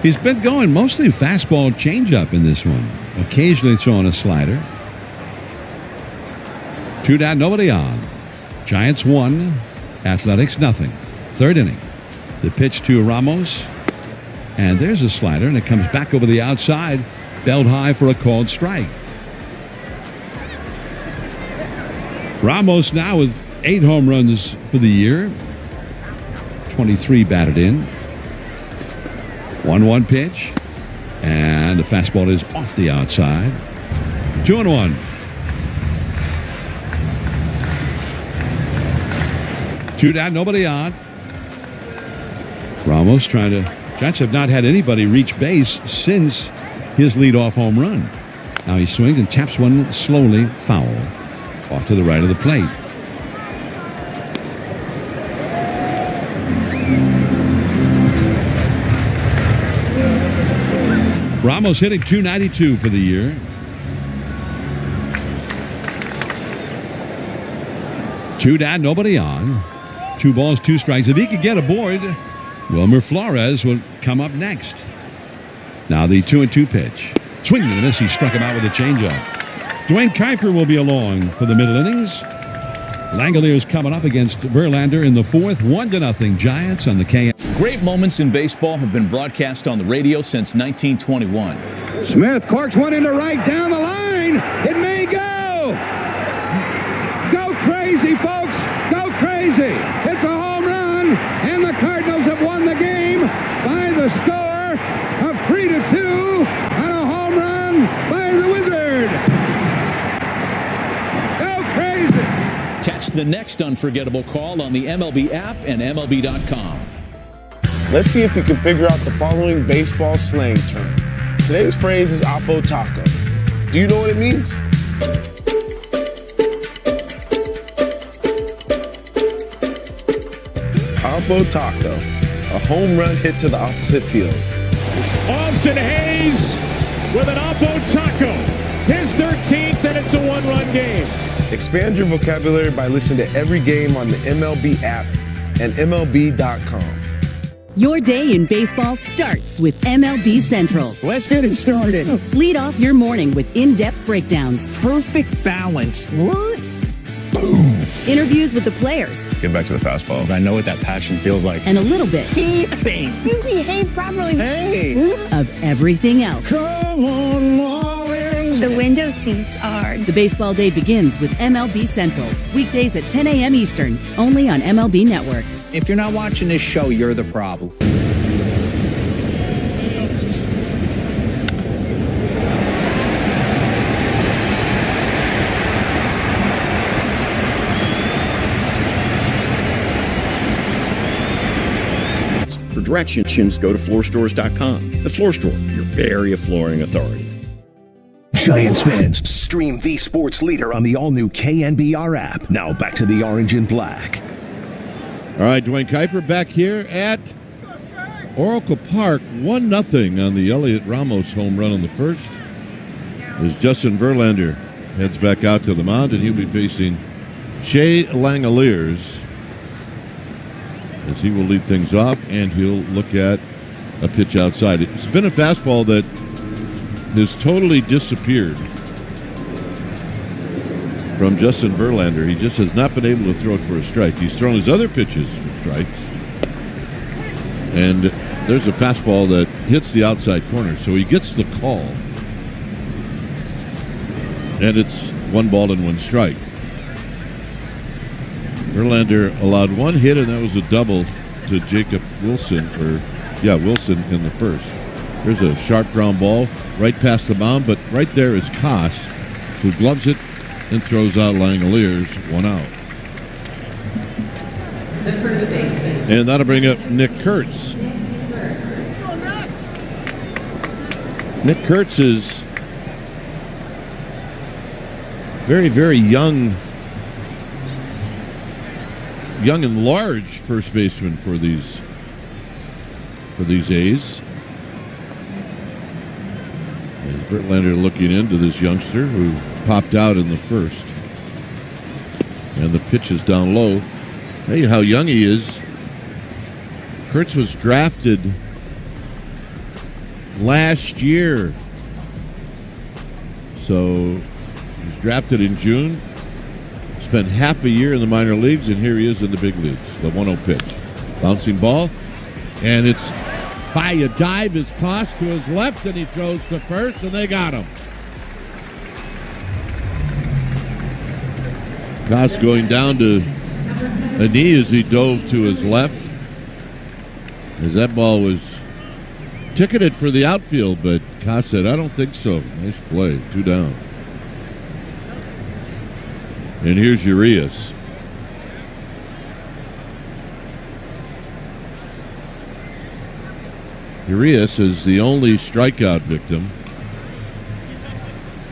He's been going mostly fastball changeup in this one, occasionally throwing a slider. 2 down, nobody on. Giants 1, Athletics nothing. Third inning. The pitch to Ramos. And there's a slider, and it comes back over the outside, belled high for a called strike. Ramos now with 8 home runs for the year. 23 batted in. 1-1 pitch. And the fastball is off the outside. 2-1. Two down, nobody on. Ramos trying to... Giants have not had anybody reach base since his leadoff home run. Now he swings and taps one slowly foul off to the right of the plate. Ramos hitting .292 for the year. Two down, nobody on. 2 balls, 2 strikes. If he could get aboard, Wilmer Flores will come up next. Now the 2-2 pitch. Swing and a miss. He struck him out with a changeup. Dwayne Kuiper will be along for the middle innings. Langoliers coming up against Verlander in the 4th. 1-0 Giants on the KM. Great moments in baseball have been broadcast on the radio since 1921. Smith corks one into right down the line. It may go. Go crazy, folks. Go crazy. It's a home run, and the Cardinals have won the game by the score of 3-2 on a home run by the Wizard. Go crazy. Catch the next unforgettable call on the MLB app and MLB.com. Let's see if we can figure out the following baseball slang term. Today's phrase is Oppo Taco. Do you know what it means? Oppo Taco, a home run hit to the opposite field. Austin Hayes with an Oppo Taco, his 13th, and it's a 1-run game. Expand your vocabulary by listening to every game on the MLB app and MLB.com. Your day in baseball starts with MLB Central. Let's get it started. Lead off your morning with in-depth breakdowns. Perfect balance. What? Boom. Interviews with the players. Get back to the fastballs. I know what that passion feels like. And a little bit. Keeping. You behave properly. Hey. Of everything else. Come on, Marlins. The window seats are. The baseball day begins with MLB Central. Weekdays at 10 a.m. Eastern. Only on MLB Network. If you're not watching this show, you're the problem. For directions, go to floorstores.com. The Floor Store, your area flooring authority. Giants fans, stream the sports leader on the all-new KNBR app. Now back to the orange and black. All right, Dwayne Kuiper back here at Oracle Park, 1-0 on the Elliot Ramos home run on the first. As Justin Verlander heads back out to the mound, and he'll be facing Shea Langoliers as he will lead things off, and he'll look at a pitch outside. It's been a fastball that has totally disappeared from Justin Verlander. He just has not been able to throw it for a strike. He's thrown his other pitches for strikes. And there's a fastball that hits the outside corner, so he gets the call. And it's 1 ball and 1 strike. Verlander allowed 1 hit, and that was a double to Jacob Wilson, Wilson in the first. There's a sharp ground ball right past the mound, but right there is Koss, who gloves it and throws out Langoliers, 1 out. The first baseman. And that'll bring up Nick Kurtz. Nick Kurtz is very, very young and large first baseman for these A's. As Verlander looking into this youngster who popped out in the first. And the pitch is down low. Tell you how young he is. Kurtz was drafted last year. So he's drafted in June. Spent half a year in the minor leagues, and here he is in the big leagues. The 1-0 pitch. Bouncing ball. And it's by a dive is tossed to his left, and he throws to first, and they got him. Koss going down to a knee as he dove to his left. As that ball was ticketed for the outfield, but Koss said, I don't think so. Nice play. 2 down. And here's Urias. Urias is the only strikeout victim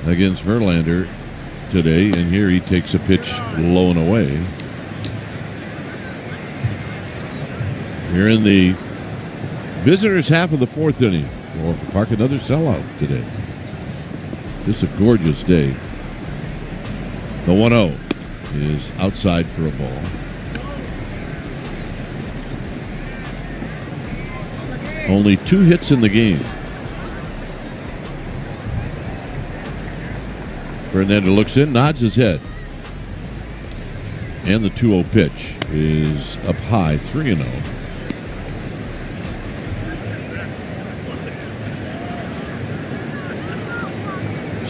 against Verlander today, and here he takes a pitch low and away. Here in the visitors' half of the 4th inning. Oracle Park, another sellout today. Just a gorgeous day. The 1-0 is outside for a ball. Only 2 hits in the game. Fernando looks in, nods his head. And the 2-0 pitch is up high, 3-0.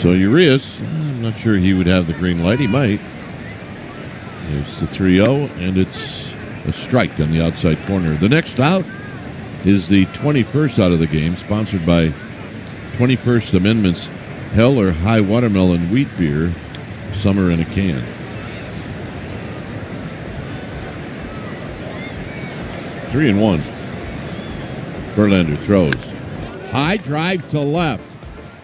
So Urias, I'm not sure he would have the green light. He might. It's the 3-0, and it's a strike on the outside corner. The next out is the 21st out of the game, sponsored by 21st Amendment's Heller High Watermelon Wheat Beer, summer in a can. Three and 1. Verlander throws. High drive to left.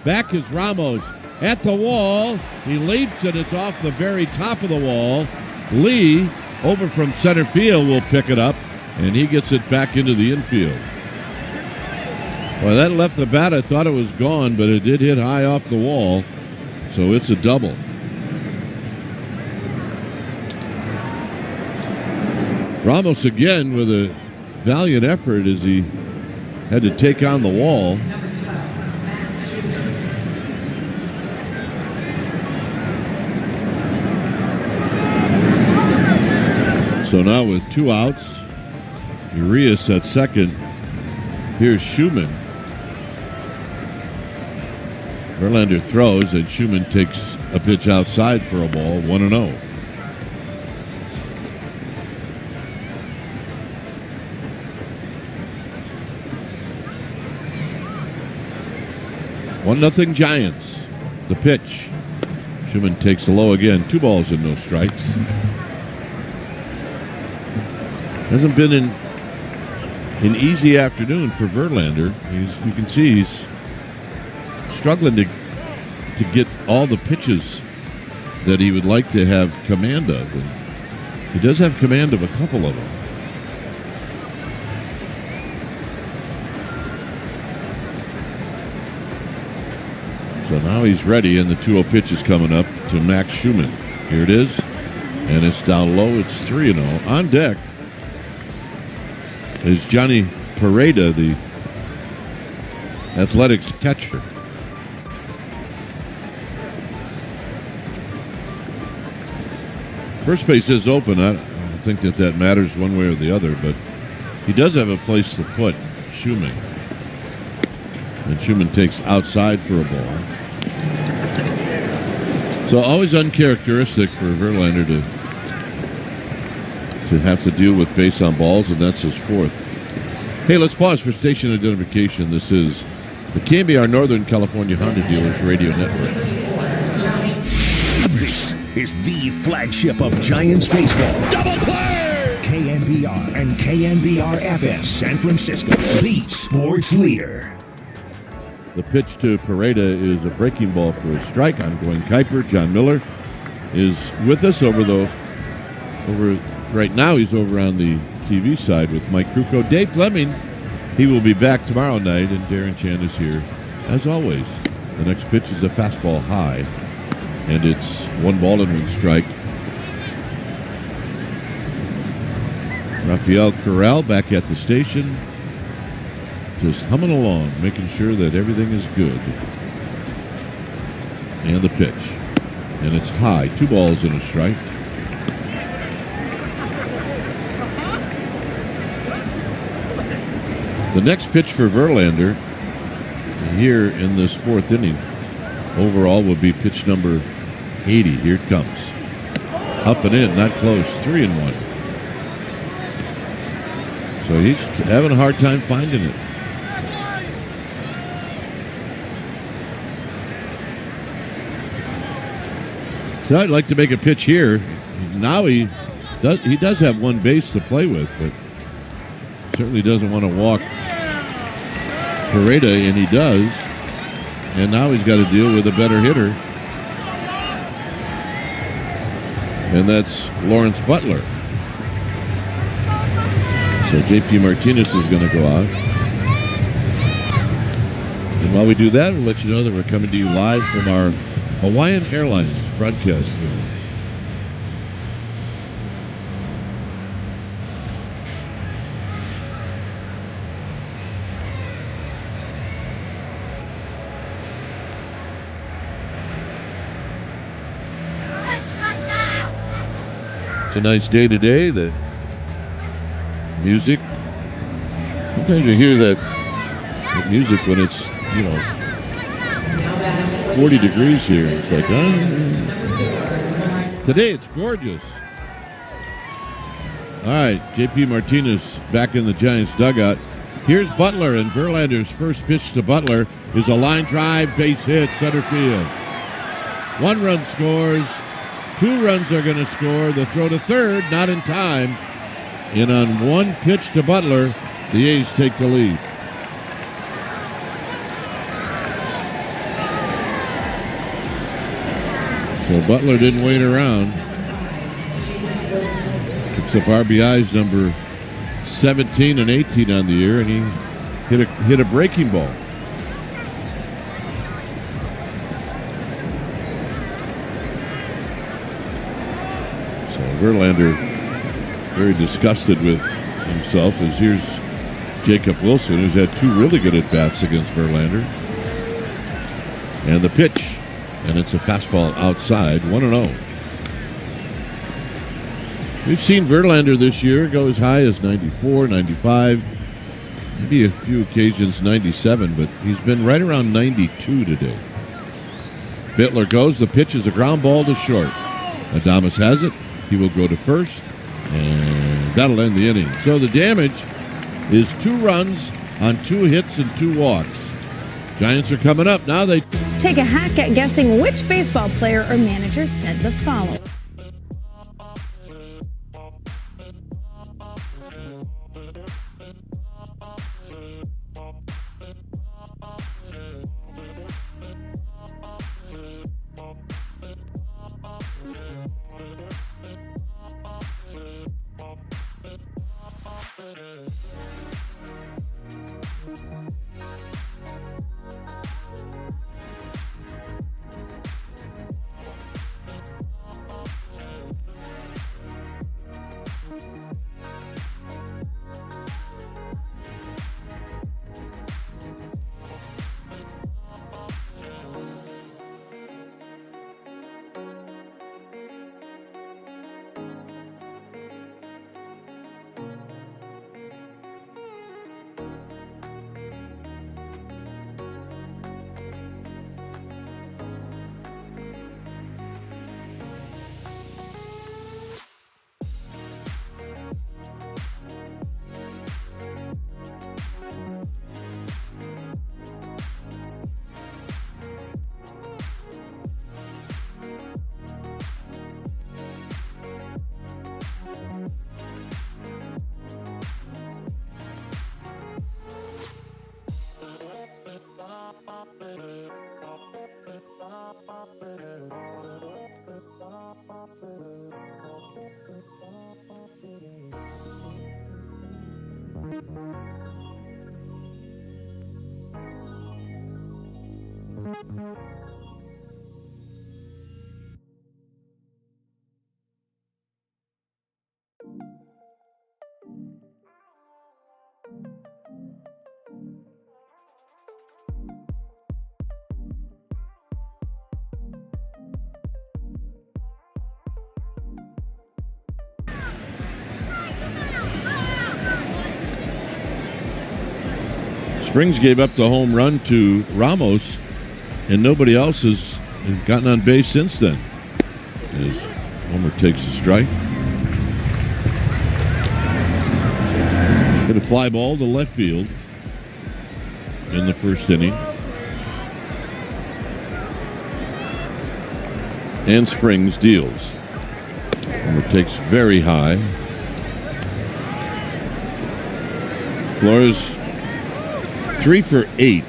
Back is Ramos at the wall. He leaps and it's off the very top of the wall. Lee, over from center field, will pick it up, and he gets it back into the infield. Well, that left the bat. I thought it was gone, but it did hit high off the wall, so it's a double. Ramos again with a valiant effort as he had to take on the wall. So now with 2 outs, Urias at second. Here's Schumann. Verlander throws, and Schumann takes a pitch outside for a ball, 1-0. One nothing Giants. The pitch. Schumann takes the low again. 2 balls and no strikes. Hasn't been an easy afternoon for Verlander. You can see he's struggling to get all the pitches that he would like to have command of. And he does have command of a couple of them. So now he's ready, and the 2-0 pitch is coming up to Max Schumann. Here it is, and it's down low. It's 3-0. On deck is Johnny Peralta, the Athletics catcher. First base is open. I don't think that matters one way or the other, but he does have a place to put Schumann. And Schumann takes outside for a ball. So always uncharacteristic for Verlander to have to deal with base on balls, and that's his 4th. Hey, let's pause for station identification. This is the KNBR Northern California Honda Dealers Radio Network. This is the flagship of Giants baseball. Double play! KNBR and KNBR-FS San Francisco, the sports leader. The pitch to Peralta is a breaking ball for a strike. I'm Glenn Kuiper. John Miller is with us over right now. He's over on the TV side with Mike Krukow. Dave Fleming, he will be back tomorrow night, and Darren Chan is here as always. The next pitch is a fastball high, and it's 1-1 strike. Rafael Corral back at the station, just humming along, making sure that everything is good. And the pitch, and it's high, 2 strike. The next pitch for Verlander here in this 4th inning overall will be pitch number 80. Here it comes. Up and in, not close, 3-1. So he's having a hard time finding it. So I'd like to make a pitch here. Now he does have one base to play with, but certainly doesn't want to walk Peralta, and he does. And now he's got to deal with a better hitter. And that's Lawrence Butler. So J.P. Martinez is going to go out. And while we do that, we'll let you know that we're coming to you live from our Hawaiian Airlines broadcast room. It's a nice day today. The music. Sometimes you hear that music when it's, 40 degrees here. It's like, Today it's gorgeous. All right, J.P. Martinez back in the Giants dugout. Here's Butler, and Verlander's first pitch to Butler is a line drive, base hit, center field. 1 run scores. 2 runs are going to score. The throw to third, not in time. And on 1 pitch to Butler, the A's take the lead. So Butler didn't wait around. Picks up RBIs number 17 and 18 on the year, and he hit a breaking ball. Verlander very disgusted with himself, as here's Jacob Wilson, who's had 2 really good at-bats against Verlander. And the pitch, and it's a fastball outside, 1-0. We've seen Verlander this year go as high as 94, 95, maybe a few occasions 97, but he's been right around 92 today. Bittler goes, the pitch is a ground ball to short. Adames has it. He will go to first, and that'll end the inning. So the damage is 2 runs on 2 hits and 2 walks. Giants are coming up. Now they take a hack at guessing which baseball player or manager said the following. Springs gave up the home run to Ramos, and nobody else has gotten on base since then. As Homer takes a strike. Hit a fly ball to left field in the first inning. And Springs deals. Homer takes very high. Flores 3 for 8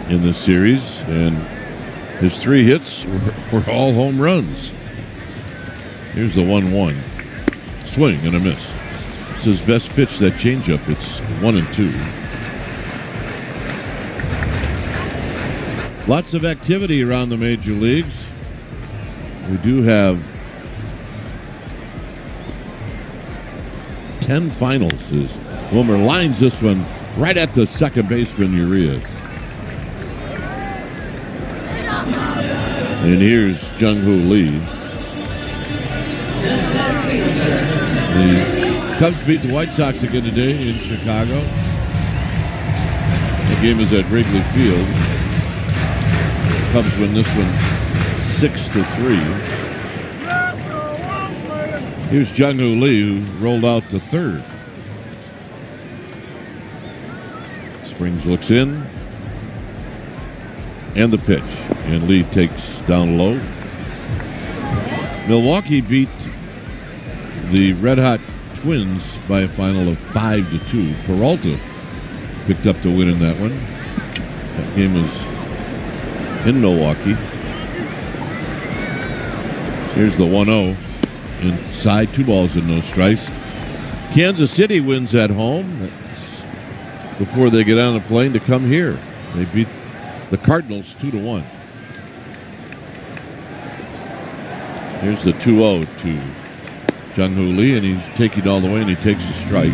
in this series, and his 3 hits were all home runs. Here's the 1-1. Swing and a miss. It's his best pitch, that changeup. It's 1-2. Lots of activity around the major leagues. We do have 10 finals as Homer lines this one right at the second baseman, Urias. And here's Jung-Hoo Lee. The Cubs beat the White Sox again today in Chicago. The game is at Wrigley Field. The Cubs win this one 6-3. Here's Jung-Hoo Lee, who rolled out to third. Springs looks in. And the pitch. And Lee takes down low. Milwaukee beat the Red Hot Twins by a final of 5-2. Peralta picked up the win in that one. That game was in Milwaukee. Here's the 1-0. Inside, 2 balls and no strikes. Kansas City wins at home. That's before they get on a plane to come here. They beat the Cardinals 2-1. Here's the 2-0 to Jung-Hoo Lee, and he's taking all the way, and he takes a strike.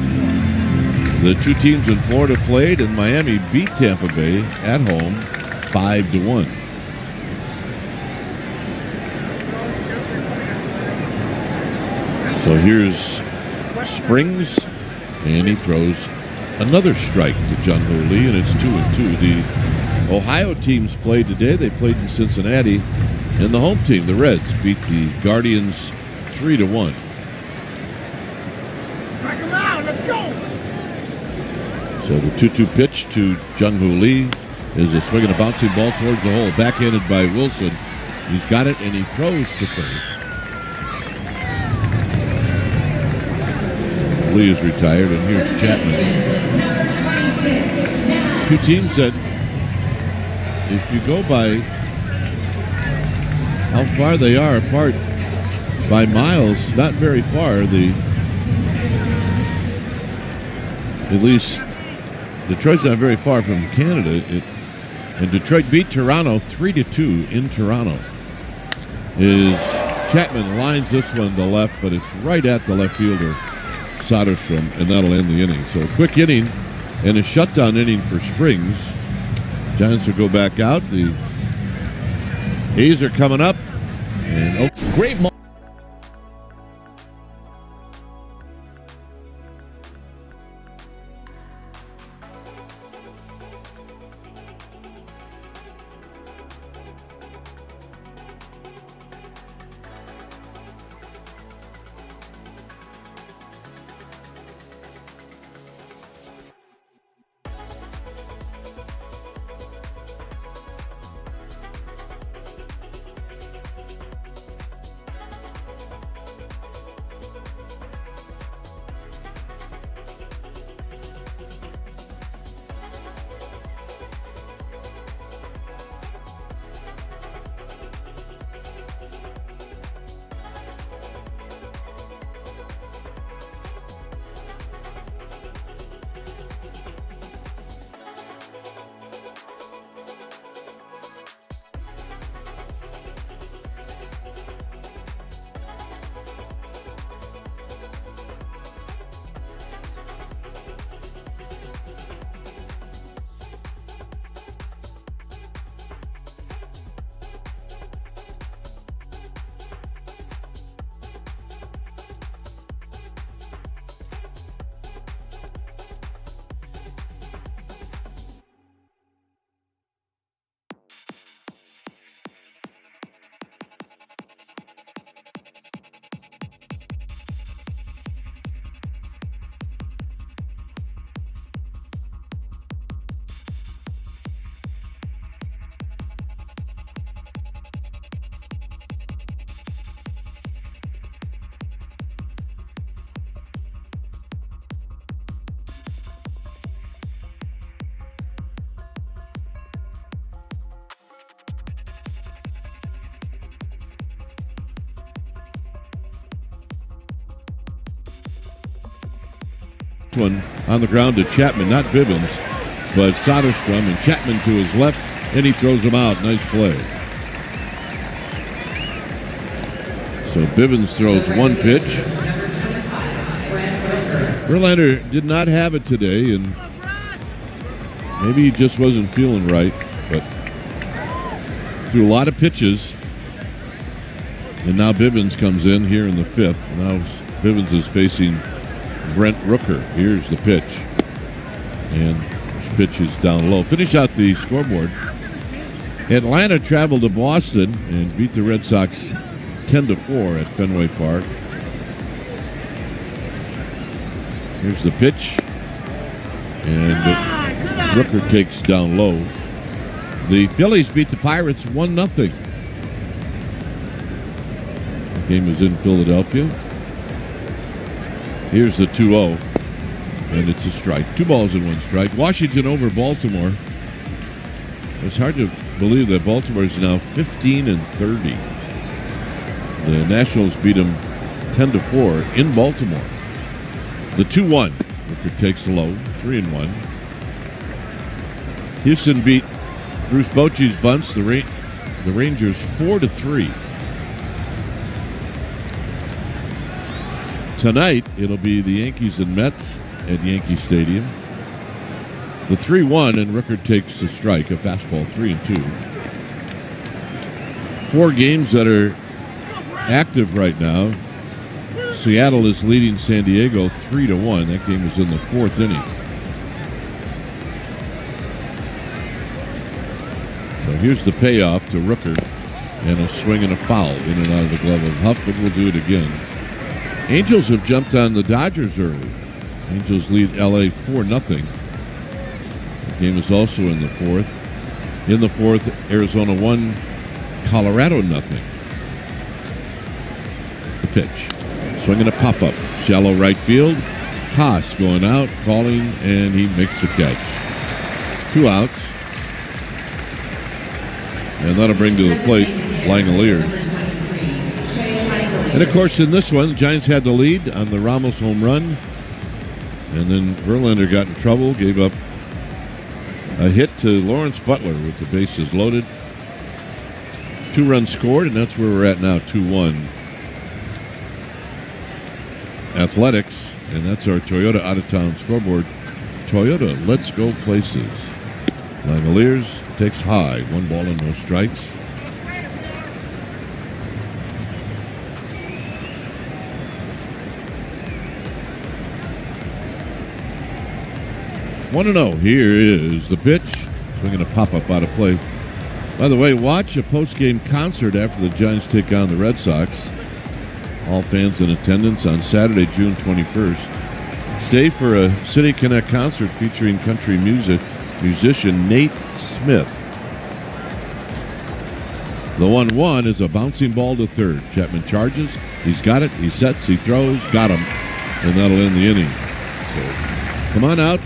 The 2 teams in Florida played, and Miami beat Tampa Bay at home 5-1. So here's Springs, and he throws another strike to Jung-Hoo Lee, and it's 2-2. The Ohio teams played today. They played in Cincinnati, and the home team, the Reds, beat the Guardians 3-1. Strike him out. Let's go. So the 2-2 pitch to Jung-Hoo Lee is a swing and a bouncing ball towards the hole, backhanded by Wilson. He's got it, and he throws to first. Lee is retired, and here's Chapman. 2 teams that, if you go by how far they are apart by miles, not very far. At least Detroit's not very far from Canada. And Detroit beat Toronto 3-2 in Toronto. Chapman lines this one to left, but it's right at the left fielder, Soderstrom, and that'll end the inning. So a quick inning and a shutdown inning for Springs. Giants will go back out. The A's are coming up. And great moment. next one on the ground to Chapman, not Bivens, but Soderstrom, and Chapman to his left, and he throws him out. Nice play. So Bivens throws one pitch. Verlander did not have it today, and maybe he just wasn't feeling right, but threw a lot of pitches. And now Bivens comes in here in the fifth. Now Bivens is facing Brent Rooker. Here's the pitch. And this pitch is down low. Finish out the scoreboard. Atlanta traveled to Boston and beat the Red Sox 10-4 at Fenway Park. Here's the pitch. And Rooker takes down low. The Phillies beat the Pirates 1-0. The game was in Philadelphia. Here's the 2-0. And it's a strike. 2 balls and 1 strike. Washington over Baltimore. It's hard to believe that Baltimore is now 15-30. The Nationals beat them 10-4 in Baltimore. The 2-1. Rooker takes low. 3-1. Houston beat Bruce Bochy's bunts. The Rangers 4-3. Tonight, it'll be the Yankees and Mets at Yankee Stadium. The 3-1, and Rooker takes the strike, a fastball, 3-2. 4 games that are active right now. Seattle is leading San Diego 3-1. That game was in the 4th inning. So here's the payoff to Rooker, and a swing and a foul in and out of the glove of Huff, and we'll do it again. Angels have jumped on the Dodgers early. Angels lead LA 4-0. The game is also in the 4th. In the 4th, Arizona 1, Colorado 0. The pitch. Swinging a pop-up. Shallow right field. Haas going out, calling, and he makes the catch. 2 outs. And that'll bring to the plate Langoliers. And, of course, in this one, the Giants had the lead on the Ramos home run. And then Verlander got in trouble, gave up a hit to Lawrence Butler with the bases loaded. 2 runs scored, and that's where we're at now, 2-1. Athletics, and that's our Toyota out-of-town scoreboard. Toyota, let's go places. Langoliers takes high, 1 ball and no strikes. One and 0. Here is the pitch. Swinging a pop-up out of play. By the way, watch a post-game concert after the Giants take on the Red Sox. All fans in attendance on Saturday, June 21st. Stay for a City Connect concert featuring country musician Nate Smith. The 1-1 is a bouncing ball to third. Chapman charges. He's got it. He sets. He throws. Got him. And that'll end the inning. So come on out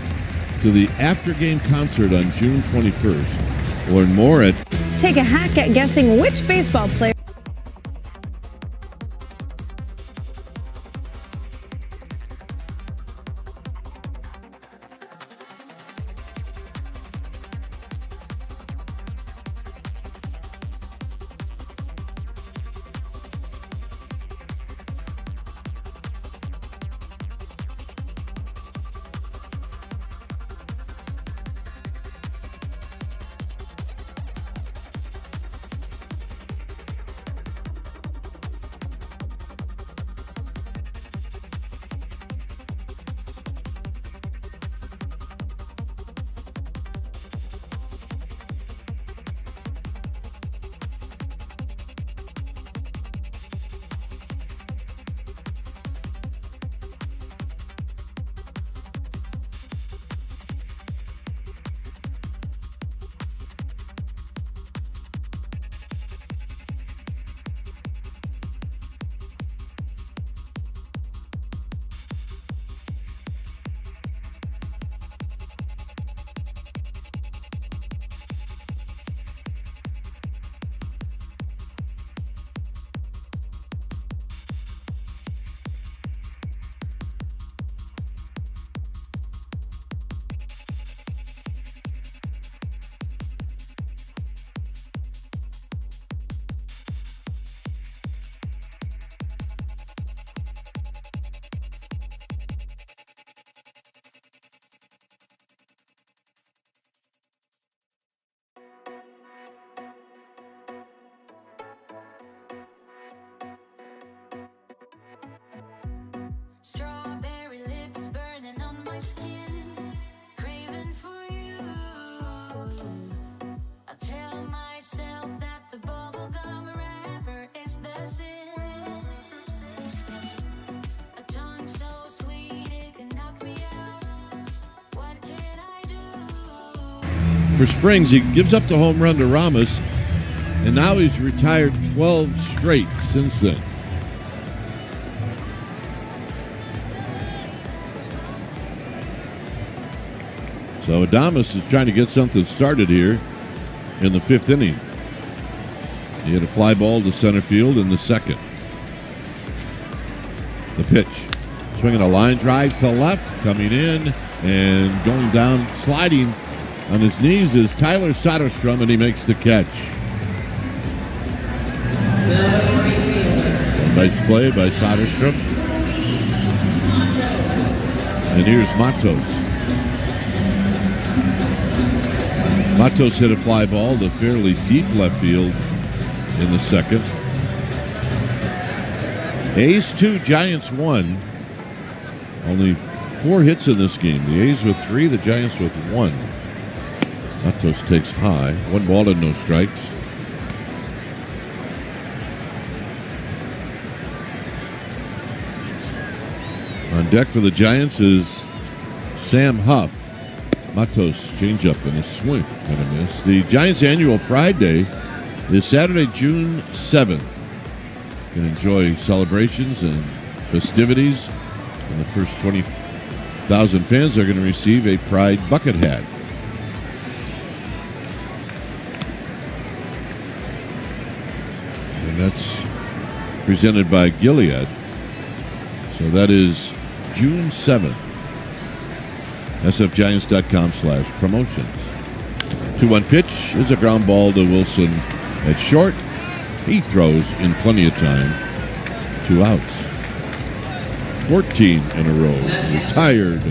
to the after-game concert on June 21st. Learn more at... Take a hack at guessing which baseball player... Strawberry lips burning on my skin, craving for you. I tell myself that the bubblegum wrapper is the sin. A tongue so sweet it can knock me out. What can I do? For Springs, he gives up the home run to Ramos, and now he's retired 12 straight since then. So Adames is trying to get something started here in the 5th inning. He hit a fly ball to center field in the 2nd. The pitch. Swinging a line drive to left, coming in and going down, sliding on his knees is Tyler Soderstrom, and he makes the catch. Nice play by Soderstrom. And here's Matos. Matos hit a fly ball to fairly deep left field in the 2nd. A's 2, Giants 1. Only 4 hits in this game. The A's with 3, the Giants with 1. Matos takes high. 1 ball and no strikes. On deck for the Giants is Sam Huff. Matos changeup and a swing and a miss. The Giants' annual Pride Day is Saturday, June 7th. You can enjoy celebrations and festivities. And the first 20,000 fans are going to receive a Pride bucket hat. And that's presented by Gilead. So that is June 7th. sfgiants.com/promotions. 2-1 pitch is a ground ball to Wilson at short. He throws in plenty of time. 2 outs. 14 in a row. Retired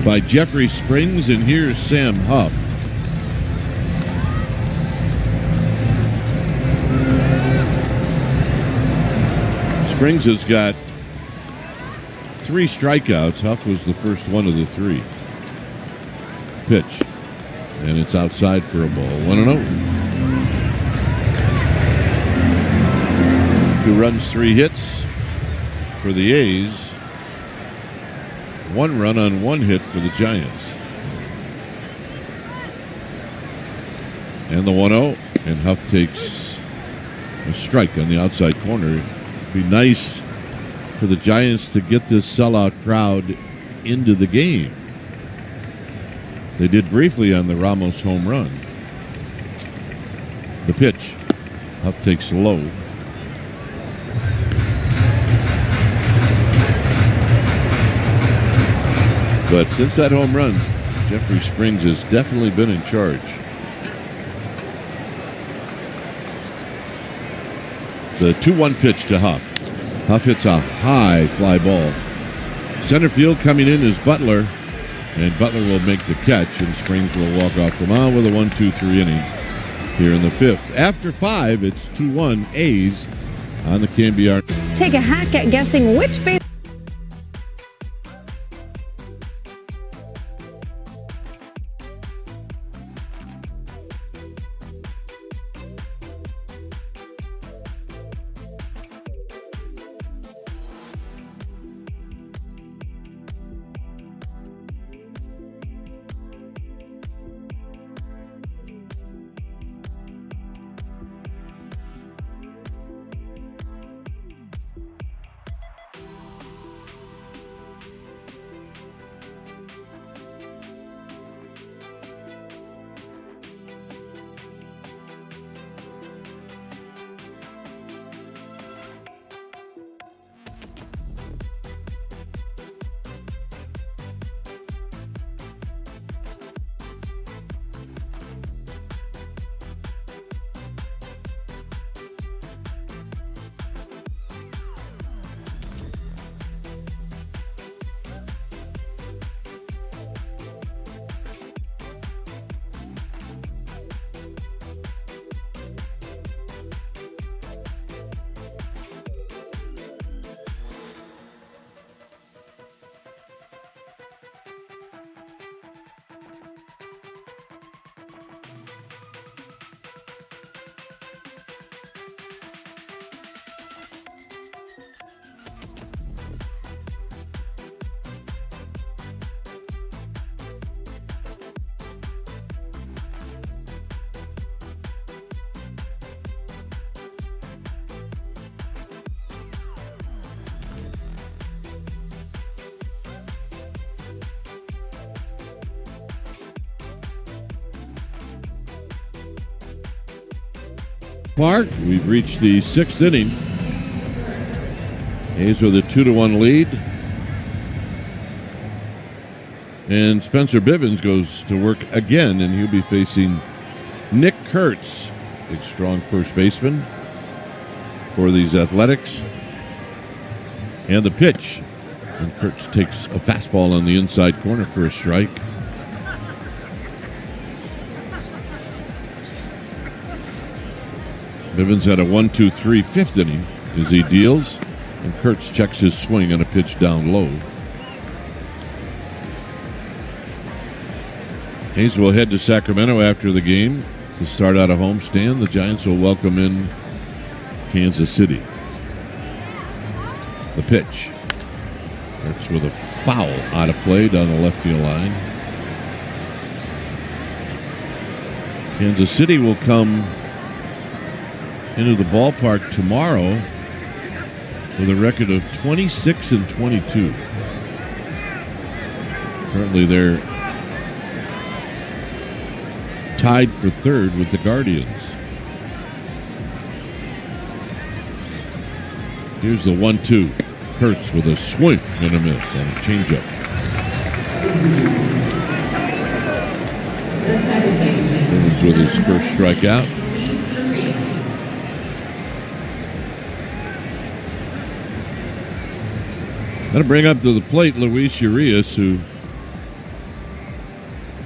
by Jeffrey Springs, and here's Sam Huff. Springs has got 3 strikeouts. Huff was the first one of the 3. Pitch. And it's outside for a ball. 1-0. 2 runs, 3 hits for the A's. 1 run on 1 hit for the Giants. And the 1-0. And Huff takes a strike on the outside corner. It'd be nice for the Giants to get this sellout crowd into the game. They did briefly on the Ramos home run. The pitch. Huff takes low. But since that home run, Jeffrey Springs has definitely been in charge. The 2-1 pitch to Huff. Huff hits a high fly ball. Center field coming in is Butler, and Butler will make the catch, and Springs will walk off the mound with a 1-2-3 inning here in the 5th. After 5, it's 2-1 A's on the KNBR. Take a hack at guessing which base. Park. We've reached the 6th inning. A's with a 2-1 lead. And Spencer Bivens goes to work again, and he'll be facing Nick Kurtz, big, strong first baseman for these Athletics. And the pitch. And Kurtz takes a fastball on the inside corner for a strike. Bivens had a 1-2-3 fifth inning as he deals, and Kurtz checks his swing on a pitch down low. A's will head to Sacramento after the game to start out a homestand. The Giants will welcome in Kansas City. The pitch. Kurtz with a foul out of play down the left field line. Kansas City will come into the ballpark tomorrow with a record of 26-22. Currently they're tied for third with the Guardians. Here's the 1-2. Kurtz with a swing and a miss on a changeup. Bivens with his first strikeout. Got to bring up to the plate Luis Urias, who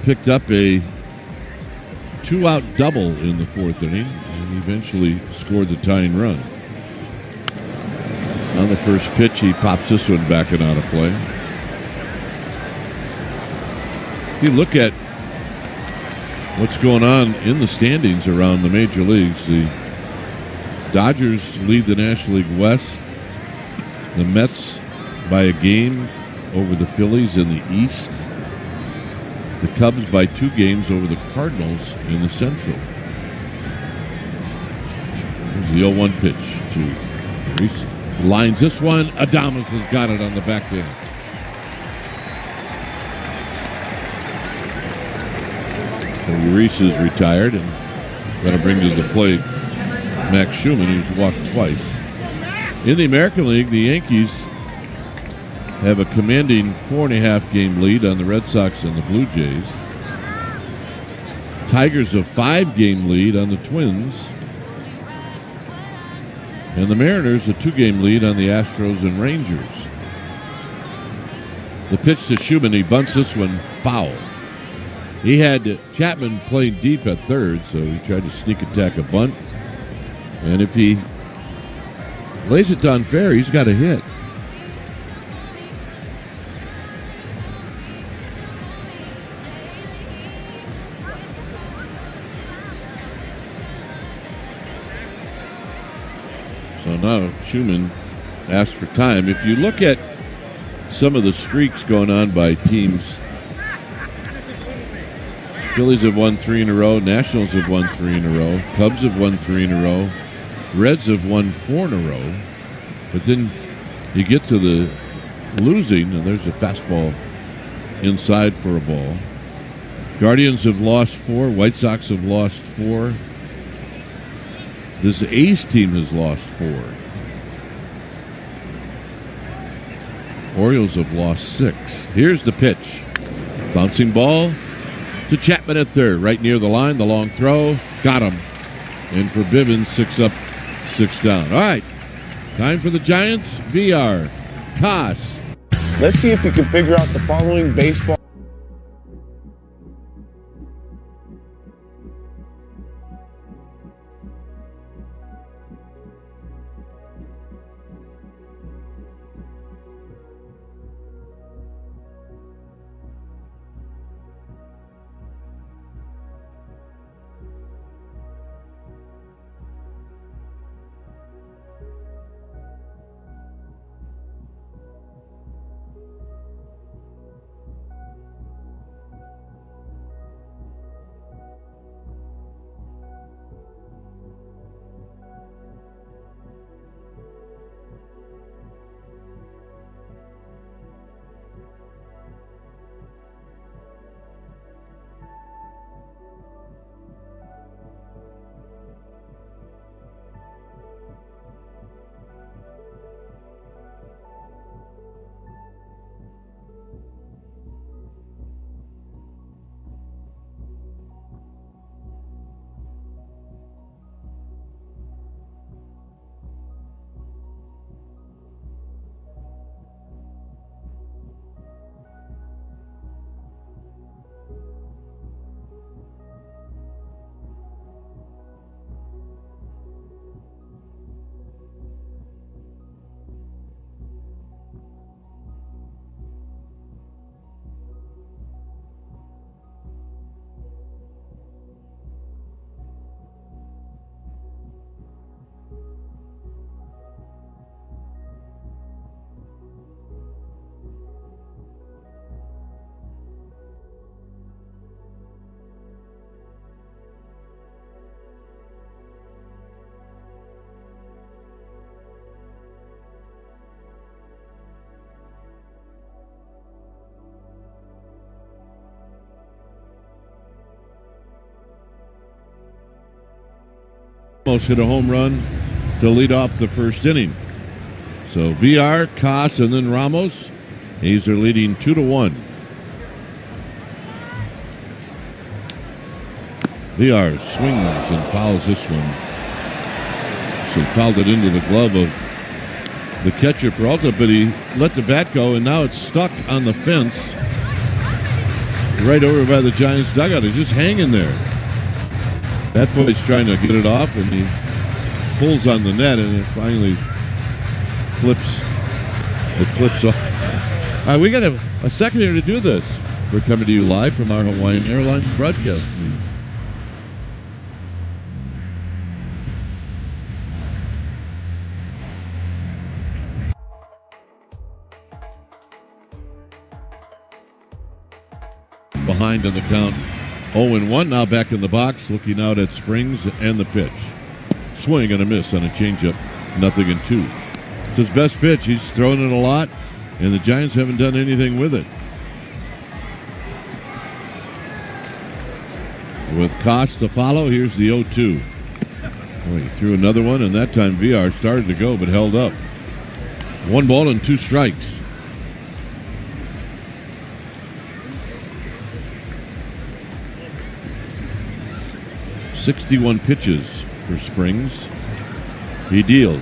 picked up a 2-out double in the 4th inning and eventually scored the tying run. On the first pitch, he pops this one back and out of play. If you look at what's going on in the standings around the major leagues, the Dodgers lead the National League West. The Mets by a game over the Phillies in the East. The Cubs by 2 games over the Cardinals in the Central. There's the 0-1 pitch to Reese. Lines this one. Adames has got it on the back end. So Reese is retired and got to bring to the plate Max Schumann, who's walked twice. In the American League, the Yankees have a commanding 4.5 game lead on the Red Sox and the Blue Jays. Tigers a 5-game lead on the Twins. And the Mariners a 2-game lead on the Astros and Rangers. The pitch to Schumann, he bunts this one foul. He had Chapman playing deep at third, so he tried to sneak attack a bunt. And if he lays it down fair, he's got a hit. So now Schumann asked for time. If you look at some of the streaks going on by teams, Phillies have won 3 in a row, Nationals have won 3 in a row, Cubs have won 3 in a row, Reds have won 4 in a row. But then you get to the losing, and there's a fastball inside for a ball. Guardians have lost 4, White Sox have lost 4. This A's team has lost 4. Orioles have lost 6. Here's the pitch. Bouncing ball to Chapman at third. Right near the line, the long throw. Got him. And for Bivens, 6 up, 6 down. All right. Time for the Giants. VR. Koss. Let's see if we can figure out the following baseball. Almost hit a home run to lead off the first inning. So VR, Koss, and then Ramos. A's are leading 2-1. VR swings and fouls this one. So fouled it into the glove of the catcher, Peralta, but he let the bat go, and now it's stuck on the fence right over by the Giants' dugout. It's just hanging there. That boy's trying to get it off, and he pulls on the net, and it finally flips. It flips off. All right, we got a second here to do this. We're coming to you live from our Hawaiian Airlines broadcast booth. Behind in the count, 0-1. Now back in the box, looking out at Springs and the pitch. Swing and a miss on a changeup, 0-2. It's his best pitch. He's thrown it a lot, and the Giants haven't done anything with it. With Koss to follow, here's the 0-2. Oh, he threw another one, and that time VR started to go but held up. 1 ball and 2 strikes. "61 pitches for Springs. He deals.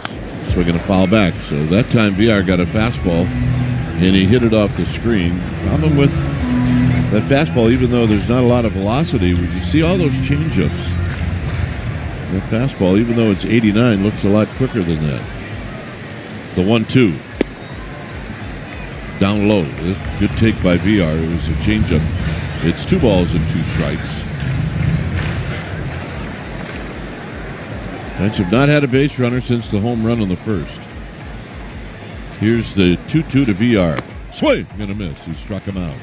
Swinging a foul back. So that time VR got a fastball, and he hit it off the screen. Problem with that fastball, even though there's not a lot of velocity, when you see all those changeups, that fastball, even though it's 89, looks a lot quicker than that. The 1-2. Down low. Good take by VR. It was a changeup. It's 2 balls and 2 strikes. Giants have not had a base runner since the home run on the first. Here's the 2-2 to VR. Swing and a miss. He struck him out.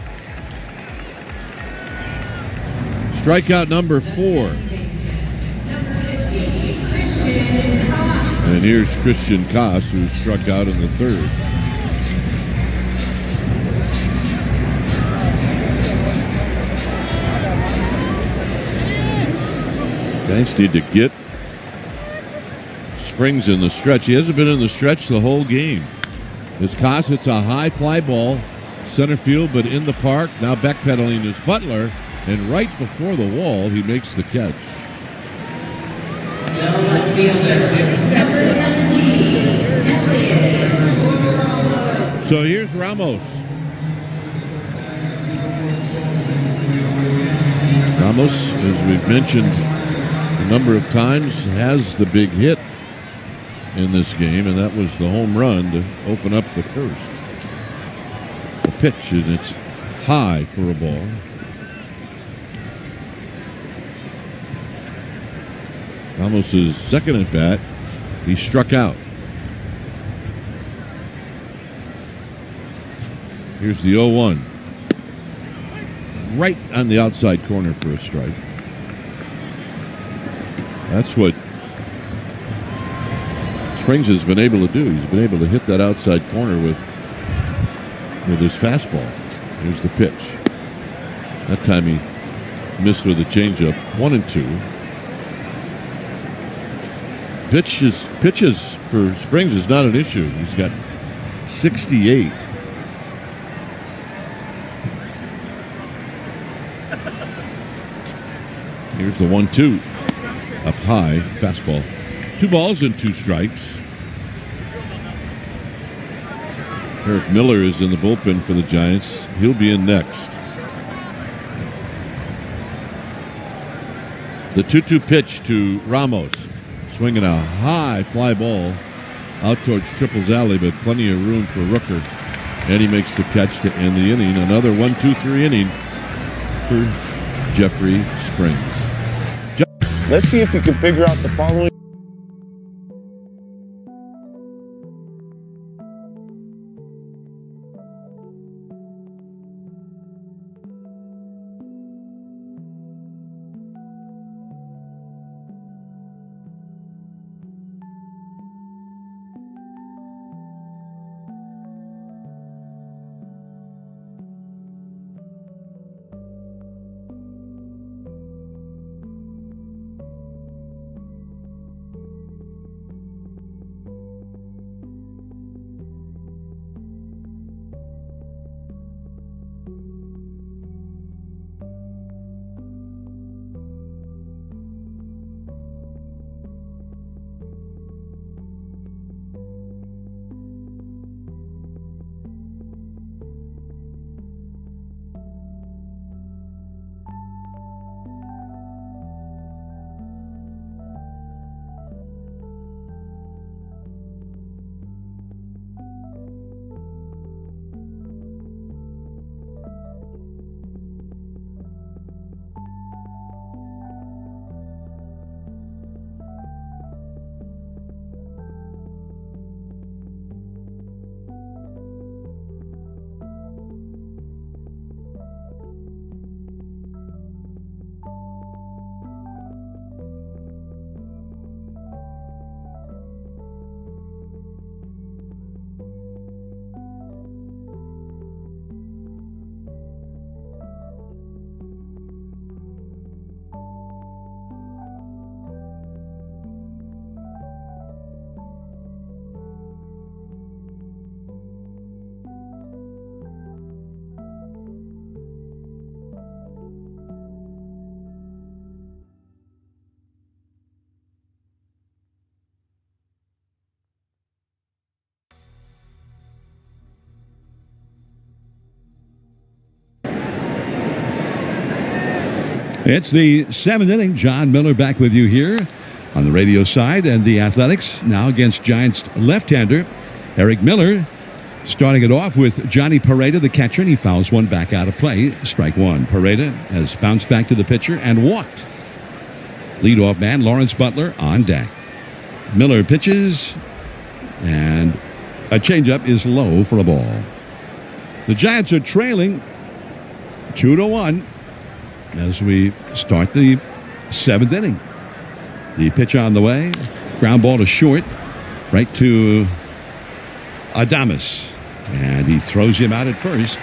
Strikeout number 4. And here's Christian Koss, who struck out in the third. Giants need to get Springs in the stretch. He hasn't been in the stretch the whole game. As Koss hits a high fly ball, center field, but in the park. Now backpedaling is Butler, and right before the wall, he makes the catch. So here's Ramos. Ramos, as we've mentioned a number of times, has the big hit in this game, and that was the home run to open up the first. The pitch, and it's high for a ball. Ramos' second at bat, he struck out. Here's the 0-1. Right on the outside corner for a strike. That's what Springs has been able to do. He's been able to hit that outside corner with his fastball. Here's the pitch. That time he missed with a changeup. 1-2. Pitches for Springs is not an issue. He's got 68. Here's the 1-2. Up high, fastball. 2 balls and 2 strikes. Eric Miller is in the bullpen for the Giants. He'll be in next. The 2-2 pitch to Ramos. Swinging a high fly ball out towards Triple's alley, but plenty of room for Rooker. And he makes the catch to end the inning. Another 1-2-3 inning for Jeffrey Springs. Let's see if we can figure out the following. It's the 7th inning. John Miller back with you here on the radio side. And the Athletics now against Giants left-hander Eric Miller, starting it off with Johnny Peralta, the catcher, and he fouls one back out of play. Strike one. Peralta has bounced back to the pitcher and walked. Leadoff man Lawrence Butler on deck. Miller pitches, and a changeup is low for a ball. The Giants are trailing 2-1 as we start the 7th inning. The pitch on the way. Ground ball to short. Right to Adames. And he throws him out at first.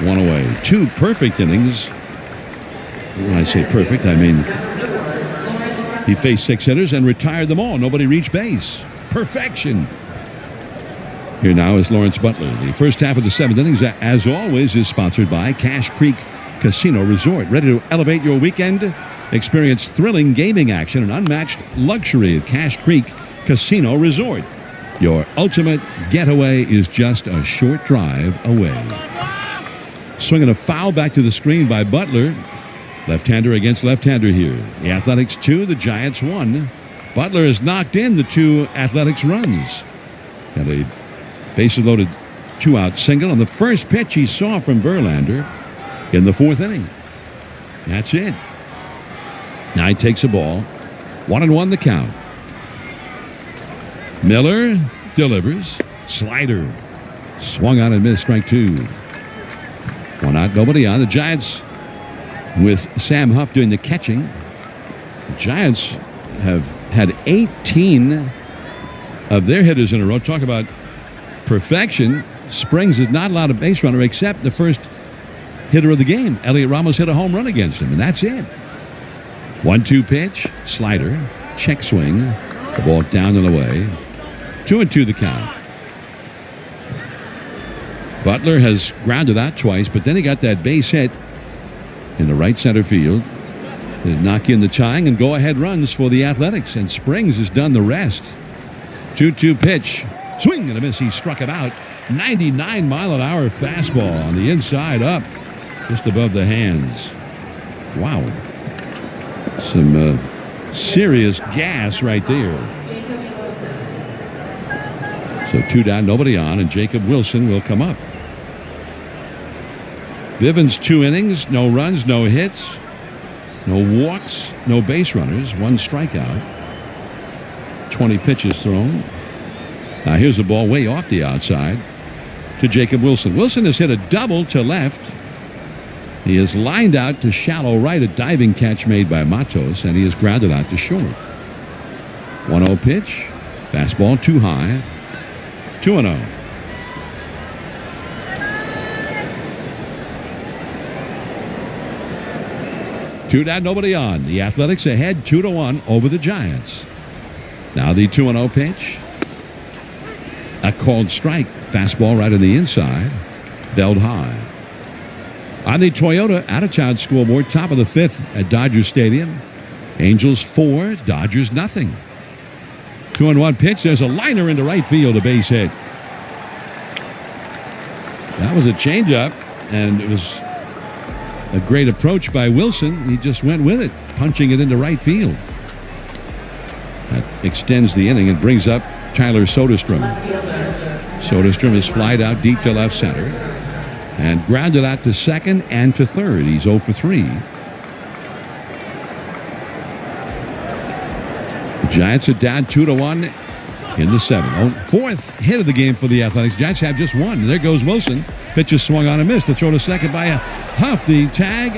One away. 2 perfect innings. When I say perfect, I mean he faced 6 hitters and retired them all. Nobody reached base. Perfection. Here now is Lawrence Butler. The first half of the 7th innings, as always, is sponsored by Cache Creek Casino Resort. Ready to elevate your weekend? Experience thrilling gaming action and unmatched luxury at Cache Creek Casino Resort. Your ultimate getaway is just a short drive away. Swinging a foul back to the screen by Butler. Left-hander against left-hander here. The Athletics 2, the Giants 1. Butler has knocked in the 2 Athletics runs. Got a bases-loaded 2-out single on the first pitch he saw from Verlander in the 4th inning. That's it. Now he takes a ball. 1-1 the count. Miller delivers. Slider. Swung on and missed. Strike 2. 1 out, nobody on. The Giants with Sam Huff doing the catching. The Giants have had 18 of their hitters in a row. Talk about perfection. Springs is not allowed a base runner except the first hitter of the game. Elliot Ramos hit a home run against him, and that's it. 1-2 pitch. Slider. Check swing. The ball down and away. 2-2 the count. Butler has grounded out twice, but then he got that base hit in the right center field. They knock in the tying and go-ahead runs for the Athletics, and Springs has done the rest. 2-2 pitch. Swing and a miss. He struck it out. 99-mile-an-hour fastball on the inside up, just above the hands. Wow. Some serious gas right there. So 2 down, nobody on, and Jacob Wilson will come up. Bivens 2 innings, no runs, no hits, no walks, no base runners, 1 strikeout. 20 pitches thrown. Now here's the ball way off the outside to Jacob Wilson. Wilson has hit a double to left. He is lined out to shallow right, a diving catch made by Matos, and he is grounded out to short. 1-0 pitch. Fastball too high. 2-0. Two down, nobody on. The Athletics ahead 2-1 over the Giants. Now the 2-0 pitch. A called strike. Fastball right on the inside. Belled high. On the Toyota out-of-town scoreboard, top of the 5th at Dodger Stadium. Angels 4, Dodgers nothing. 2-1 pitch. There's a liner into right field, a base hit. That was a changeup, and it was a great approach by Wilson. He just went with it, punching it into right field. That extends the inning and brings up Tyler Soderstrom. Soderstrom is flied out deep to left center and grounded out to second and to third. He's 0 for 3. The Giants are down 2-1 in the 7th. 4th hit of the game for the Athletics. Giants have just 1. And there goes Wilson. Pitch is swung on and missed. The throw to second by Huff. The tag,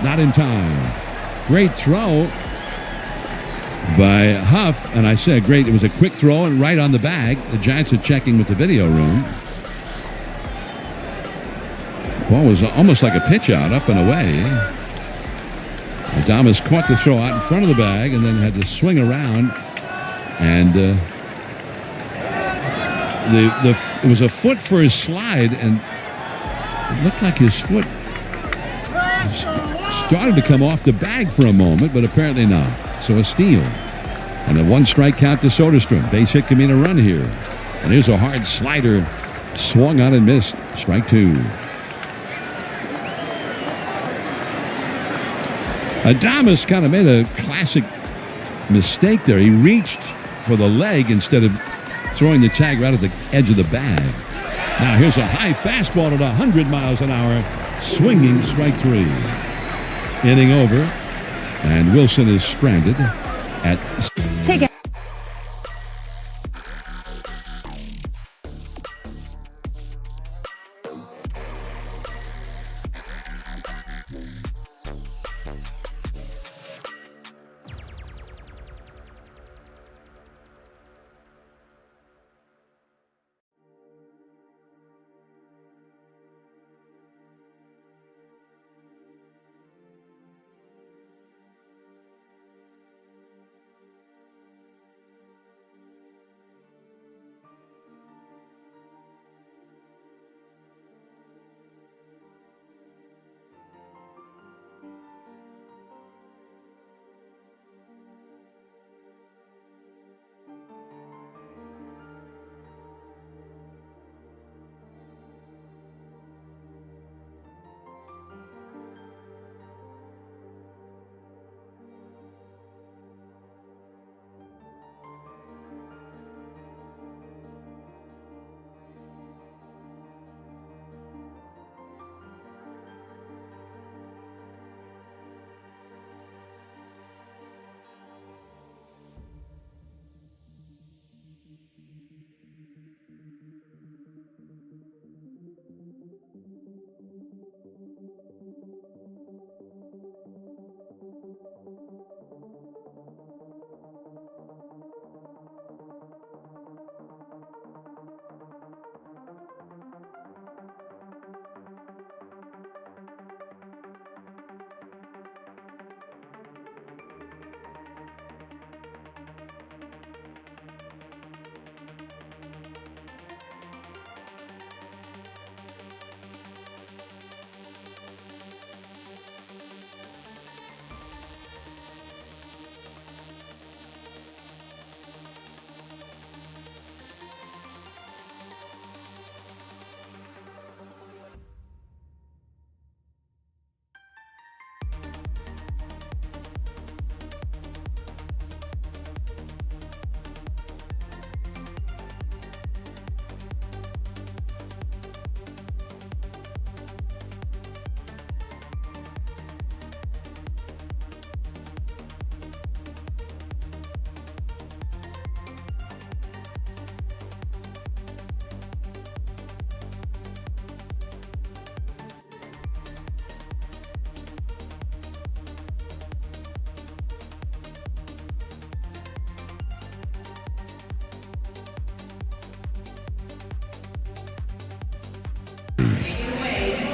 not in time. Great throw by Huff. And I said great. It was a quick throw and right on the bag. The Giants are checking with the video room. Ball was almost like a pitch out, up and away. Adames caught the throw out in front of the bag and then had to swing around. And it was a foot for his slide, and it looked like his foot started to come off the bag for a moment, but apparently not. So a steal. And a 1 strike count to Soderstrom. Base hit can mean a run here. And here's a hard slider. Swung on and missed. Strike 2. Adames kind of made a classic mistake there. He reached for the leg instead of throwing the tag right at the edge of the bag. Now here's a high fastball at 100 miles an hour. Swinging, strike 3. Inning over, and Wilson is stranded at... Take it.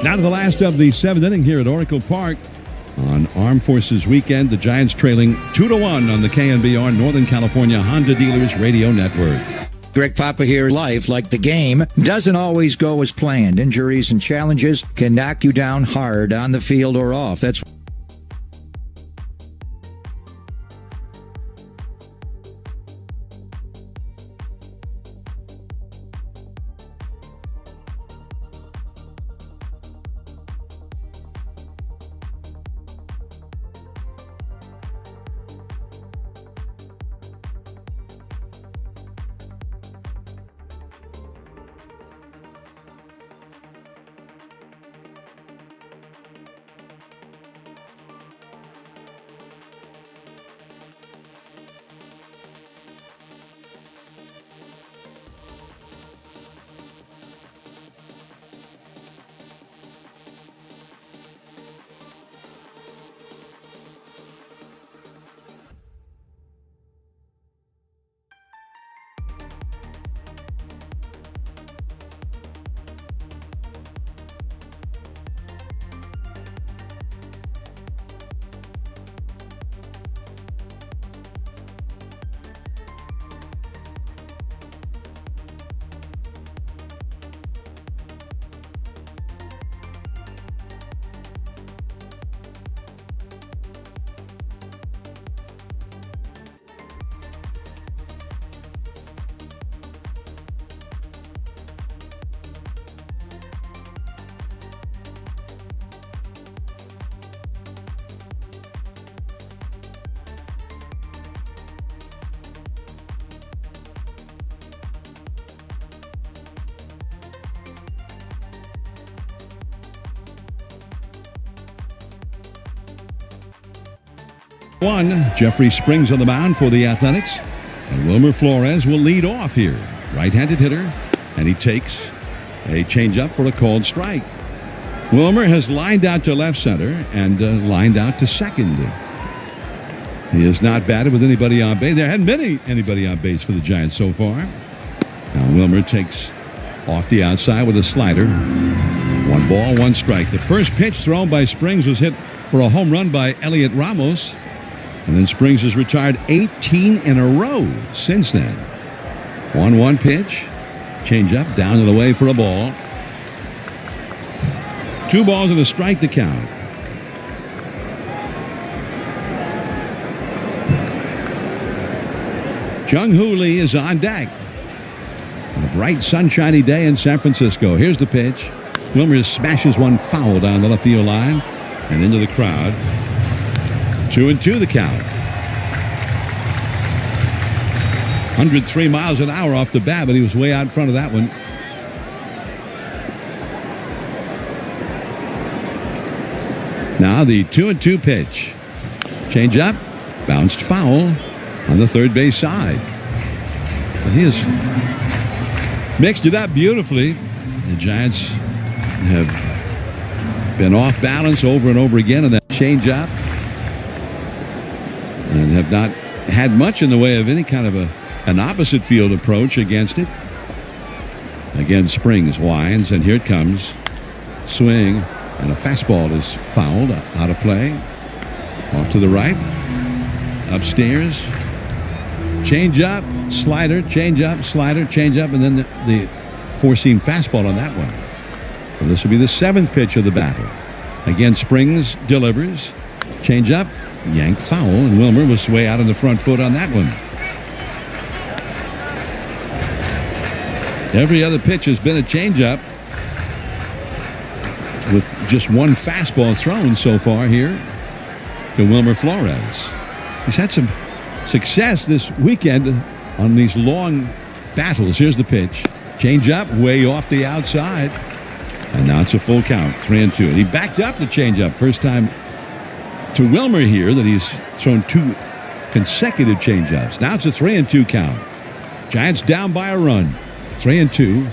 Now to the last of the 7th inning here at Oracle Park on Armed Forces Weekend. The Giants trailing 2-1 on the KNBR Northern California Honda Dealers Radio Network. Greg Papa here. Life, like the game, doesn't always go as planned. Injuries and challenges can knock you down hard on the field or off. That's Jeffrey Springs on the mound for the Athletics. And Wilmer Flores will lead off here. Right-handed hitter. And he takes a changeup for a called strike. Wilmer has lined out to left center and lined out to second. He has not batted with anybody on base. There hadn't been anybody on base for the Giants so far. Now Wilmer takes off the outside with a slider. 1 ball, 1 strike. The first pitch thrown by Springs was hit for a home run by Elliot Ramos. And then Springs has retired 18 in a row since then. 1-1 pitch. Changeup down to the way for a ball. 2 balls and a strike to count. Jung-Hoo Lee is on deck. A bright, sunshiny day in San Francisco. Here's the pitch. Wilmer smashes one foul down the left field line and into the crowd. 2-2 the count. 103 miles an hour off the bat, but he was way out in front of that one. Now the 2-2 pitch. Change up, bounced foul on the third base side. But he has mixed it up beautifully. The Giants have been off balance over and over again on that change up and have not had much in the way of any kind of an opposite field approach against it. Again, Springs winds, and here it comes. Swing, and a fastball is fouled out of play. Off to the right. Upstairs. Change up, slider, change up, slider, change up, and then the four-seam fastball on that one. Well, this will be the 7th pitch of the battle. Again, Springs delivers. Change up, yanked foul, and Wilmer was way out on the front foot on that one. Every other pitch has been a changeup, with just one fastball thrown so far here to Wilmer Flores. He's had some success this weekend on these long battles. Here's the pitch. Change up, way off the outside. And now it's a full count, 3-2. And he backed up the change up. First time to Wilmer here that he's thrown 2 consecutive change ups. Now it's a 3-2 count. Giants down by a run. 3-2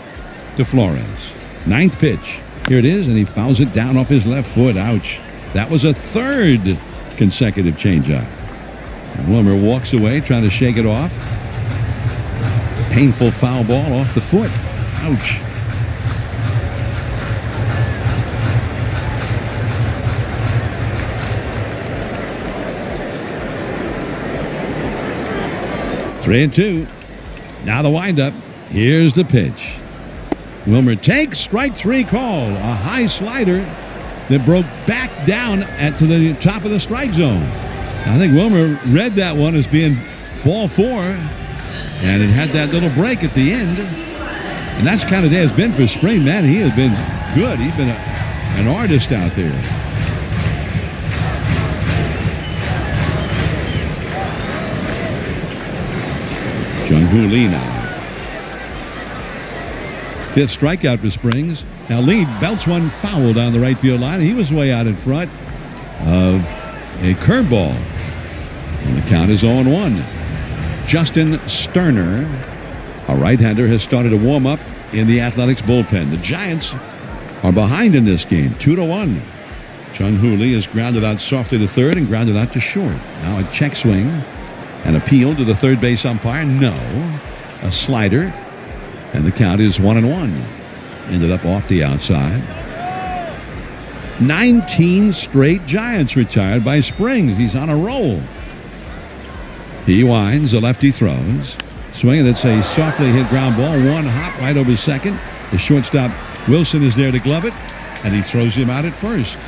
to Flores. 9th pitch. Here it is, and he fouls it down off his left foot. Ouch. That was a 3rd consecutive changeup. Wilmer walks away, trying to shake it off. Painful foul ball off the foot. Ouch. Three and 2. Now the windup. Here's the pitch. Wilmer takes strike 3 call. A high slider that broke back down to the top of the strike zone. I think Wilmer read that one as being ball 4, and it had that little break at the end. And that's the kind of day it's been for Spring. Man, he has been good. He's been an artist out there. Jung-Hoo Lee now. 5th strikeout for Springs. Now Lee belts one foul down the right field line. He was way out in front of a curveball. And the count is 0-1. Justin Sterner, a right-hander, has started to warm up in the Athletics bullpen. The Giants are behind in this game, 2-1. Jung-Hoo Lee is grounded out softly to third and grounded out to short. Now a check swing. An appeal to the third base umpire. No. A slider. And the count is 1-1. Ended up off the outside. 19 straight Giants retired by Springs. He's on a roll. He winds. The lefty throws. Swinging. It's a softly hit ground ball. One hop right over second. The shortstop Wilson is there to glove it. And he throws him out at first.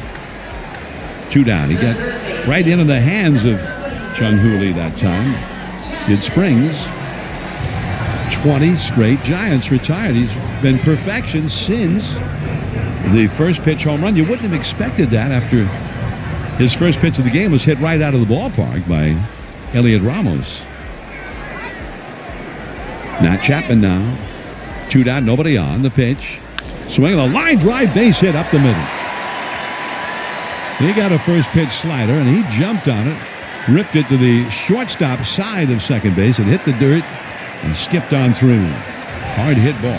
2 down. He got right into the hands of Jung-Hoo Lee that time. Did Springs. 20 straight Giants retired. He's been perfection since the first pitch home run. You wouldn't have expected that after his first pitch of the game was hit right out of the ballpark by Elliot Ramos. Matt Chapman now. 2 down, nobody on. The pitch. Swinging a line drive base hit up the middle. He got a first pitch slider, and he jumped on it ripped it to the shortstop side of second base. It hit the dirt and skipped on through. Hard hit ball.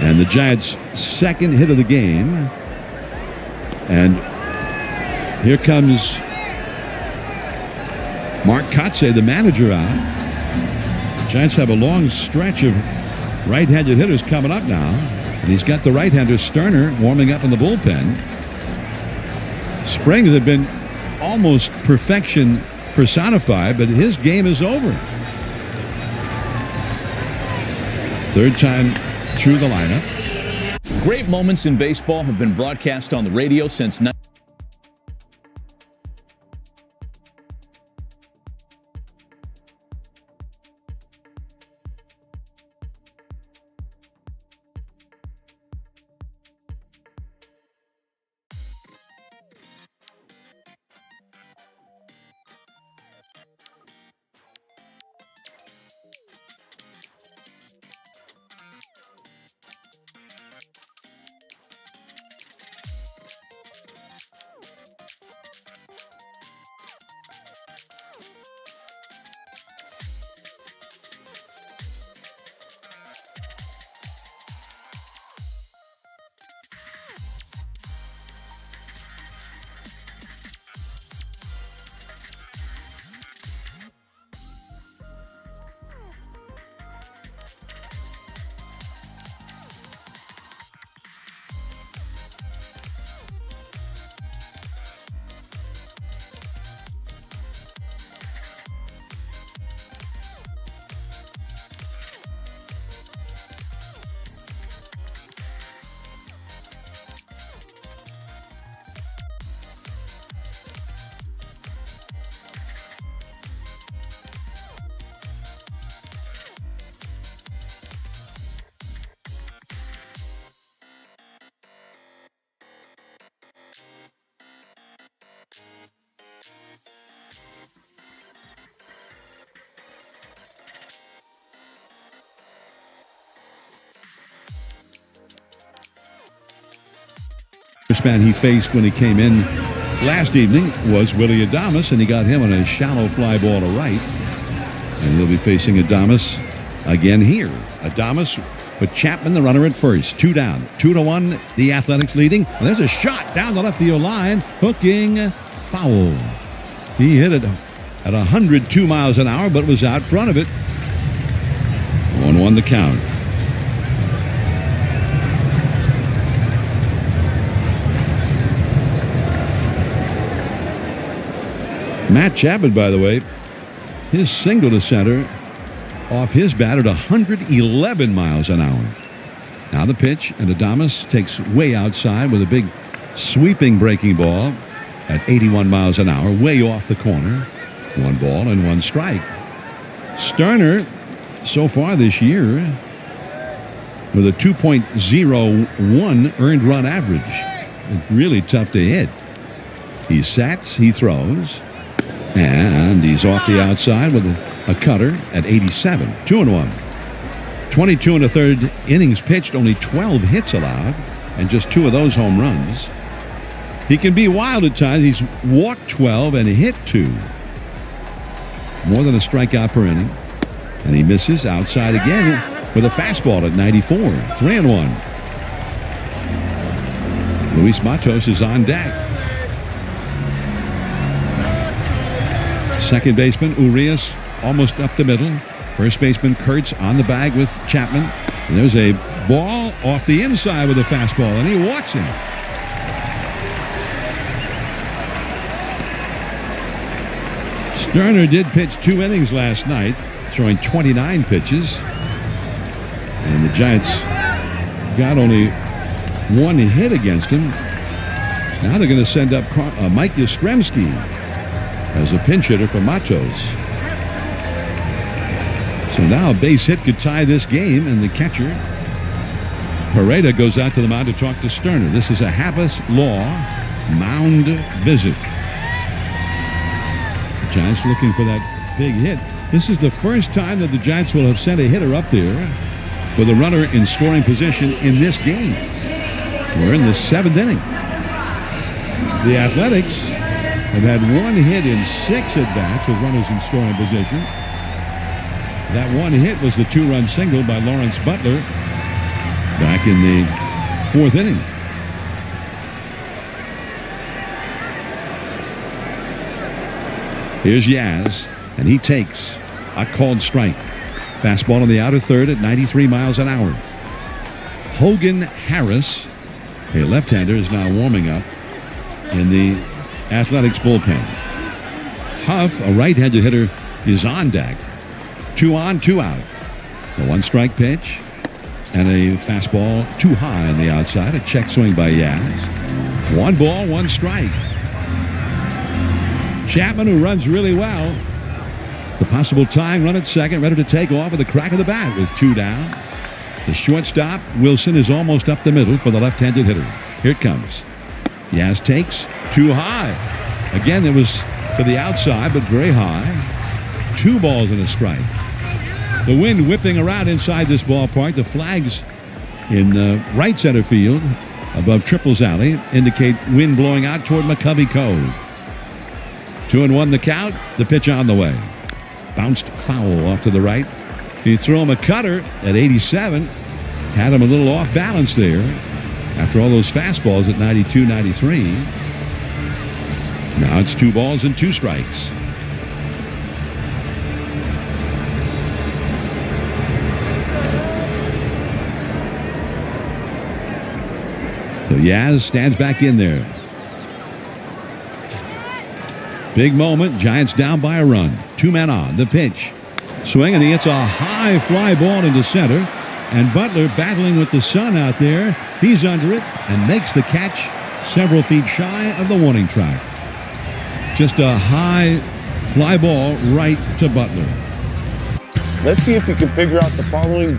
And the Giants' second hit of the game. And here comes Mark Kotze, the manager, out. The Giants have a long stretch of right-handed hitters coming up now. And he's got the right-hander Sterner warming up in the bullpen. Springs have been almost perfection personified, but his game is over. Third time through the lineup. Great moments in baseball have been broadcast on the radio since First man he faced when he came in last evening was Willie Adames, and he got him on a shallow fly ball to right. And he'll be facing Adames again here. Adames with Chapman, the runner, at first. 2 down. 2-1, the Athletics leading. And there's a shot down the left field line. Hooking foul. He hit it at 102 miles an hour, but was out front of it. 1-1 the count. Matt Chapman, by the way, his single to center off his bat at 111 miles an hour. Now the pitch, and Adames takes way outside with a big sweeping breaking ball at 81 miles an hour, way off the corner. 1 ball and 1 strike. Sterner, so far this year, with a 2.01 earned run average. It's really tough to hit. He sets, he throws. And he's off the outside with a cutter at 87. 2-1. 22 and a third innings pitched, only 12 hits allowed, and just 2 of those home runs. He can be wild at times. He's walked 12 and hit 2. More than a strikeout per inning. And he misses outside again with a fastball at 94. 3-1. Luis Matos is on deck. Second baseman Urias almost up the middle. First baseman Kurtz on the bag with Chapman. And there's a ball off the inside with a fastball, and he walks him. Sterner did pitch 2 innings last night, throwing 29 pitches. And the Giants got only 1 hit against him. Now they're going to send up Mike Yastrzemski as a pinch hitter for Matos. So now a base hit could tie this game, and the catcher, Peralta, goes out to the mound to talk to Sterner. This is a Happus Law mound visit. The Giants looking for that big hit. This is the first time that the Giants will have sent a hitter up there with a runner in scoring position in this game. We're in the 7th inning. The Athletics have had one hit in 6 at-bats with runners in scoring position. That one hit was the 2-run single by Lawrence Butler back in the 4th inning. Here's Yaz, and he takes a called strike. Fastball in the outer third at 93 miles an hour. Hogan Harris, a left-hander, is now warming up in the Athletics bullpen. Huff, a right-handed hitter, is on deck. 2 on, 2 out. The 1-strike pitch and a fastball too high on the outside. A check swing by Yaz. 1 ball, 1 strike. Chapman, who runs really well. The possible tying run at second, ready to take off with a crack of the bat with 2 down. The shortstop, Wilson, is almost up the middle for the left-handed hitter. Here it comes. Yaz takes too high. Again, it was to the outside, but very high. 2 balls and a strike. The wind whipping around inside this ballpark. The flags in right center field above Triples Alley indicate wind blowing out toward McCovey Cove. 2-1 the count. The pitch on the way. Bounced foul off to the right. He threw him a cutter at 87. Had him a little off balance there after all those fastballs at 92, 93. Now it's 2 balls and 2 strikes. So Yaz stands back in there. Big moment. Giants down by a run. 2 men on. The pitch. Swing, and he hits a high fly ball into center. And Butler battling with the sun out there. He's under it and makes the catch several feet shy of the warning track. Just a high fly ball right to Butler. Let's see if we can figure out the following.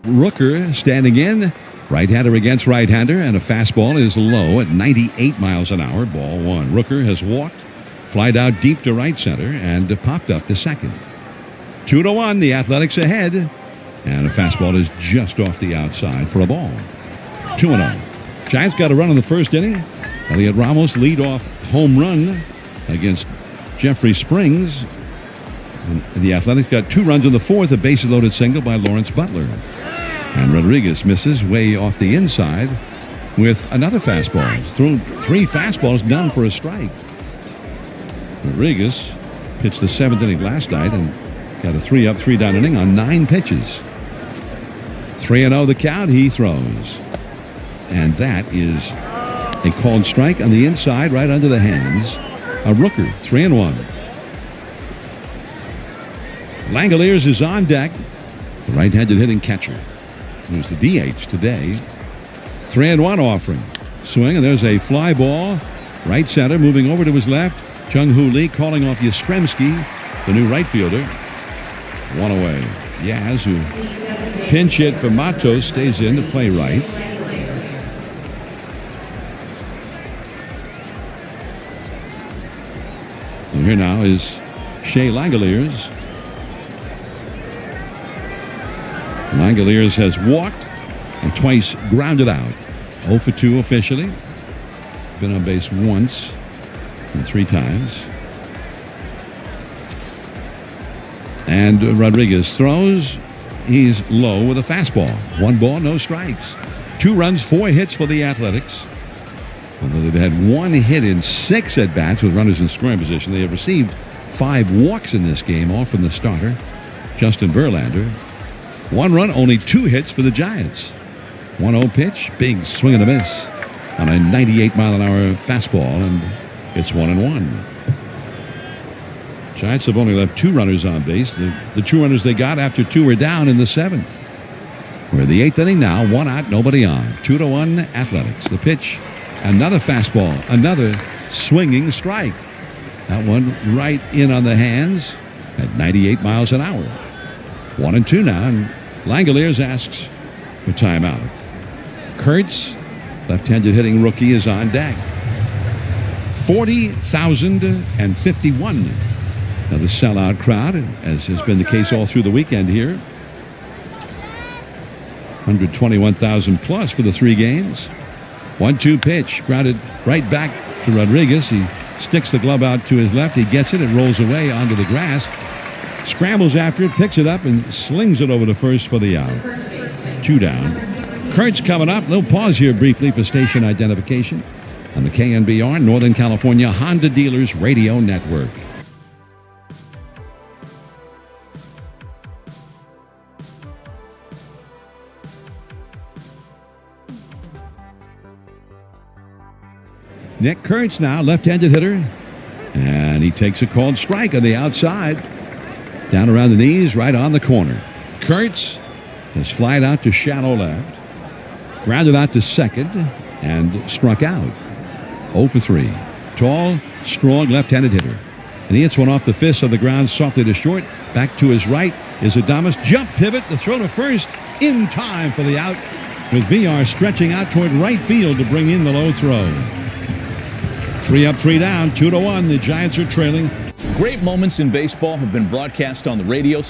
Rooker standing in. Right-hander against right-hander, and a fastball is low at 98 miles an hour. Ball 1. Rooker has walked, flied out deep to right center, and popped up to second. 2-1, the Athletics ahead, and a fastball is just off the outside for a ball. 2-0. Giants got a run in the first inning. Elliot Ramos lead-off home run against Jeffrey Springs. And the Athletics got 2 runs in the fourth, a bases-loaded single by Lawrence Butler. And Rodriguez misses way off the inside with another fastball. Thrown 3 fastballs down for a strike. Rodriguez pitched the 7th inning last night and got a 3-up, 3-down inning on 9 pitches. 3-0 the count. He throws. And that is a called strike on the inside, right under the hands. A rooker, 3-1. Langoliers is on deck. The right-handed hitting catcher, who's the DH today. 3-1 offering. Swing, and there's a fly ball. Right center, moving over to his left. Chung-Hoo Lee calling off Yastrzemski, the new right fielder. One away. Yaz, who pinch hit for Matos, stays in to play right. And here now is Shea Langoliers. Langoliers has walked and twice grounded out. 0 for 2 officially. Been on base once and 3 times. And Rodriguez throws. He's low with a fastball. 1 ball, no strikes. 2 runs, 4 hits for the Athletics. Although they've had 1 hit in 6 at-bats with runners in scoring position, they have received 5 walks in this game, all from the starter, Justin Verlander. 1 run, only 2 hits for the Giants. 1-0 pitch, big swing and a miss on a 98-mile-an-hour fastball, and it's 1-1. Giants have only left 2 runners on base. The 2 runners they got after 2 were down in the 7th. We're in the 8th inning now, 1 out, nobody on. 2-1 Athletics. The pitch, another fastball, another swinging strike. That one right in on the hands at 98 miles an hour. 1-2 now, and Langoliers asks for timeout. Kurtz, left-handed hitting rookie, is on deck. 40,051. Now the sellout crowd, as has been the case all through the weekend here. 121,000 plus for the 3 games. 1-2 pitch, grounded right back to Rodriguez. He sticks the glove out to his left. He gets it. It rolls away onto the grass. Scrambles after it, picks it up, and slings it over to first for the out. 2 down. Kurtz coming up. Little pause here briefly for station identification on the KNBR Northern California Honda Dealers Radio Network. Nick Kurtz now, left-handed hitter, and he takes a called strike on the outside. Down around the knees, right on the corner. Kurtz has flied out to shallow left, grounded out to second, and struck out. 0 for 3. Tall, strong left-handed hitter. And he hits one off the fist of the ground softly to short. Back to his right is Adames. Jump pivot, the throw to first in time for the out, with VR stretching out toward right field to bring in the low throw. 3 up, 3 down, 2-1. The Giants are trailing. Great moments in baseball have been broadcast on the radio.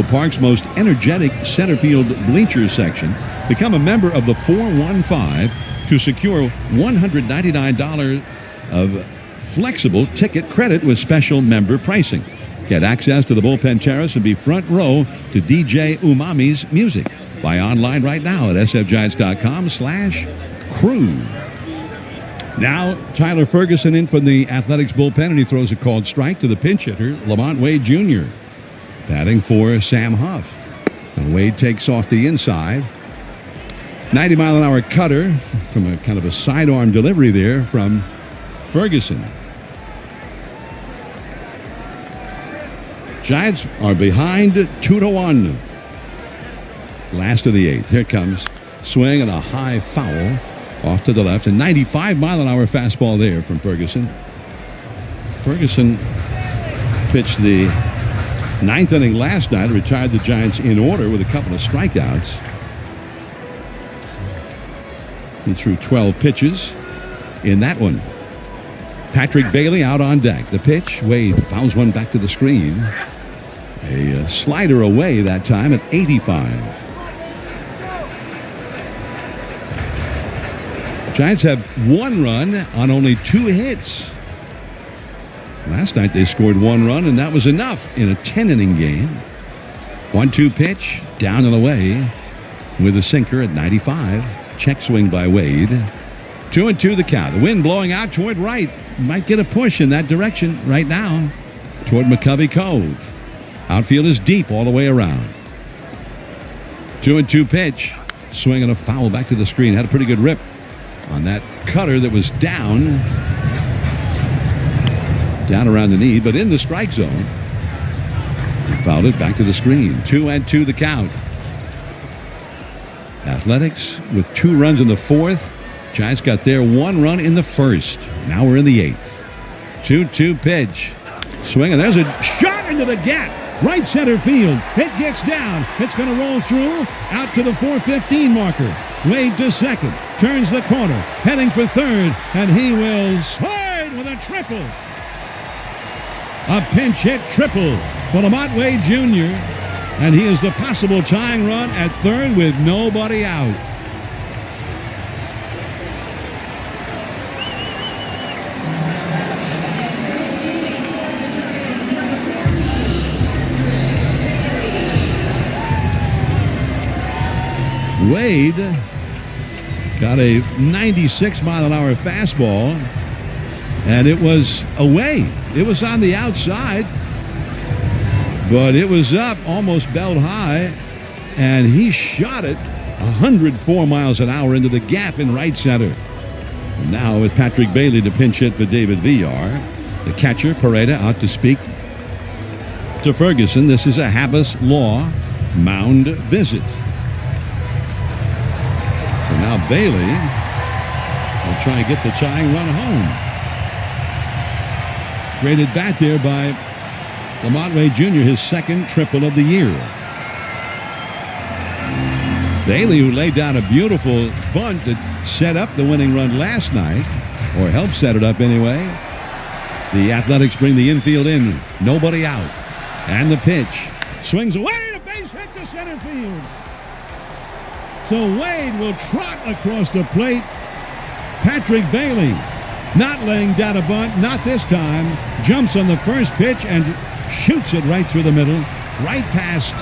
Park's most energetic center field bleachers section. Become a member of the 415 to secure $199 of flexible ticket credit with special member pricing. Get access to the bullpen terrace and be front row to DJ Umami's music. Buy online right now at sfgiants.com/crew. Now, Tyler Ferguson in from the Athletics bullpen, and he throws a called strike to the pinch hitter, Lamont Wade Jr. Batting for Sam Huff. And Wade takes off the inside. 90-mile-an-hour cutter from a kind of a sidearm delivery there from Ferguson. Giants are behind 2-1. Last of the 8th. Here it comes. Swing and a high foul off to the left. A 95-mile-an-hour fastball there from Ferguson. Ferguson pitched the 9th inning last night. Retired the Giants in order with a couple of strikeouts. He threw 12 pitches in that one. Patrick Bailey out on deck. The pitch. Wade fouls one back to the screen. A slider away that time at 85. Giants have 1 run on only 2 hits. Last night they scored 1 run, and that was enough in a 10-inning game. 1-2 pitch, down and away with a sinker at 95. Check swing by Wade. 2-2 the count. The wind blowing out toward right. Might get a push in that direction right now toward McCovey Cove. Outfield is deep all the way around. 2-2 pitch. Swing and a foul back to the screen. Had a pretty good rip on that cutter that was down around the knee, but in the strike zone. He fouled it back to the screen. 2-2 the count. Athletics with 2 runs in the 4th. Giants got their 1 run in the 1st. Now we're in the 8th. 2-2 pitch. Swing, and there's a shot into the gap. Right center field. It gets down. It's going to roll through out to the 415 marker. Wade to second. Turns the corner. Heading for third. And he will slide with a triple. A pinch hit triple for Lamont Wade Jr. And he is the possible tying run at third with nobody out. Wade got a 96-mile-an-hour fastball, and it was away. It was on the outside, but it was up, almost belt high, and he shot it 104 miles an hour into the gap in right center. And now with Patrick Bailey to pinch hit for David Villar, the catcher, Peralta, out to speak to Ferguson. This is a Habas Law mound visit. So now Bailey will try and get the tying run home. Great at bat there by Lamont Wade Jr., his 2nd triple of the year. Bailey, who laid down a beautiful bunt that set up the winning run last night, or helped set it up anyway. The Athletics bring the infield in. Nobody out. And the pitch. Swings away. A base hit to center field. So Wade will trot across the plate. Patrick Bailey not laying down a bunt, not this time. Jumps on the first pitch and shoots it right through the middle, right past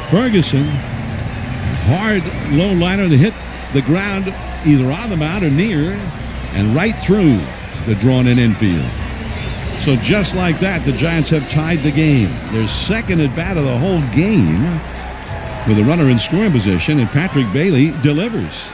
Ferguson. Hard low liner to hit the ground either on the mound or near, and right through the drawn-in infield. So just like that, the Giants have tied the game. Their 2nd at bat of the whole game, with a runner in scoring position, and Patrick Bailey delivers.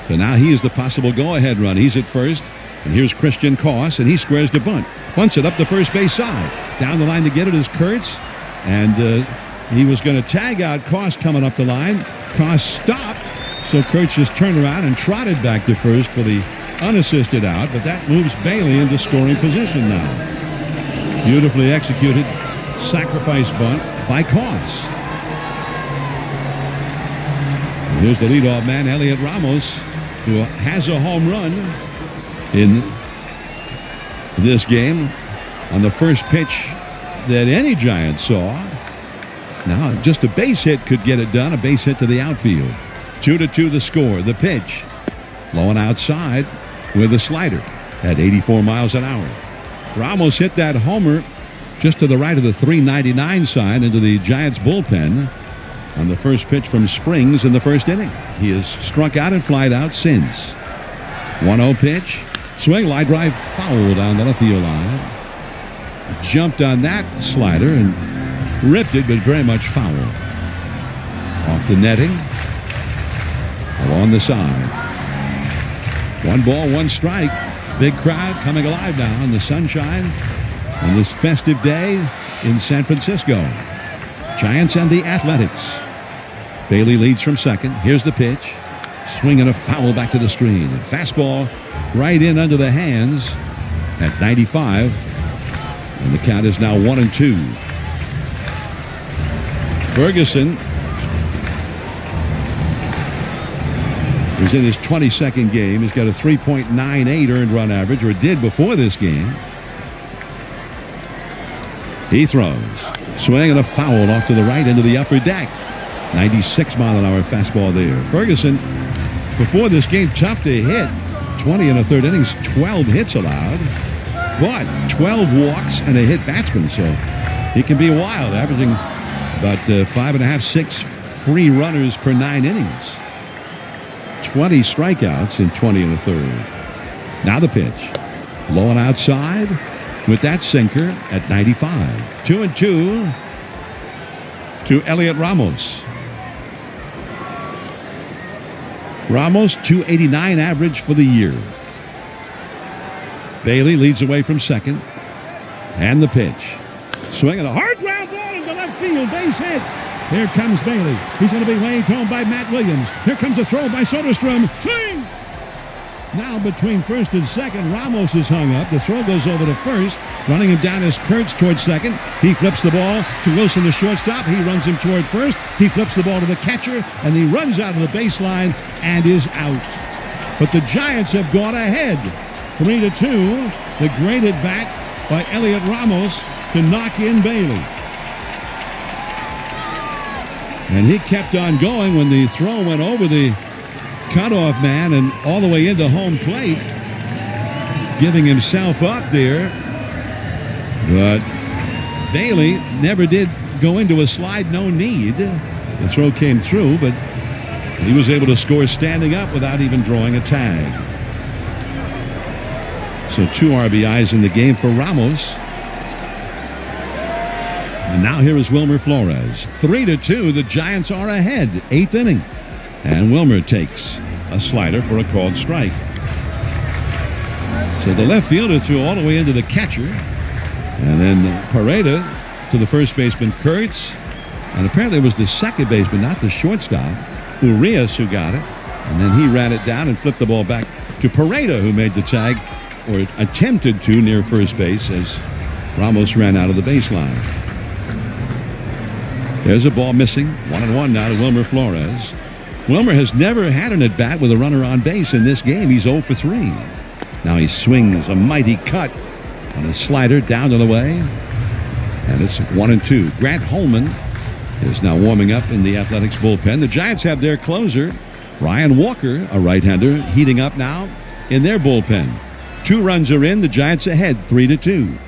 So now he is the possible go-ahead run. He's at first, and here's Christian Koss, and he squares the bunt. Bunts it up the first base side. Down the line to get it is Kurtz, and he was going to tag out Koss coming up the line. Koss stopped, so Kurtz just turned around and trotted back to first for the unassisted out, but that moves Bailey into scoring position now. Beautifully executed sacrifice bunt by Koss. And here's the leadoff man, Elliot Ramos, who has a home run in this game on the first pitch that any Giant saw. Now, just a base hit could get it done, a base hit to the outfield. 2-2 the score. The pitch. Low and outside with a slider at 84 miles an hour. Ramos hit that homer just to the right of the 399 sign into the Giants bullpen on the first pitch from Springs in the first inning. He has struck out and flied out since. 1-0 pitch. Swing, line drive, foul down the left field line. Jumped on that slider and ripped it, but very much foul. Off the netting. Along the side. 1 ball, 1 strike. Big crowd coming alive now in the sunshine on this festive day in San Francisco. Giants and the Athletics. Bailey leads from second. Here's the pitch. Swing and a foul back to the screen. The fastball right in under the hands at 95. And the count is now 1-2. Ferguson is in his 22nd game. He's got a 3.98 earned run average, or did before this game. He throws. Swing and a foul off to the right into the upper deck. 96 mile an hour fastball there. Ferguson, before this game, tough to hit. 20 in the third innings, 12 hits allowed. But 12 walks and a hit batsman, so he can be wild, averaging about 5.5, 6 free runners per 9 innings. 20 strikeouts in 20 in the third. Now the pitch. Low and outside with that sinker at 95. 2-2 to Elliot Ramos. Ramos, 289 average for the year. Bailey leads away from second. And the pitch. Swinging a hard ground ball into left field. Base hit. Here comes Bailey. He's going to be waved home by Matt Williams. Here comes the throw by Soderstrom. Swing! Now between first and second, Ramos is hung up. The throw goes over to first. Running him down is Kurtz towards second. He flips the ball to Wilson, the shortstop. He runs him toward first. He flips the ball to the catcher, and he runs out of the baseline and is out. But the Giants have gone ahead. 3-2. The great at bat by Elliot Ramos to knock in Bailey. And he kept on going when the throw went over the cutoff man and all the way into home plate, giving himself up there. But Bailey never did go into a slide, no need. The throw came through, but he was able to score standing up without even drawing a tag. So 2 RBIs in the game for Ramos. And now here is Wilmer Flores. 3-2, the Giants are ahead. 8th inning. And Wilmer takes a slider for a called strike. So the left fielder threw all the way into the catcher. And then Peralta to the first baseman, Kurtz. And apparently it was the second baseman, not the shortstop, Urias, who got it. And then he ran it down and flipped the ball back to Peralta, who made the tag, or attempted to, near first base as Ramos ran out of the baseline. There's a ball missing. 1-1 now to Wilmer Flores. Wilmer has never had an at-bat with a runner on base in this game. He's 0 for 3. Now he swings a mighty cut on a slider down and away. And it's 1-2. Grant Holman is now warming up in the Athletics bullpen. The Giants have their closer, Ryan Walker, a right-hander, heating up now in their bullpen. 2 runs are in. The Giants ahead, 3-2.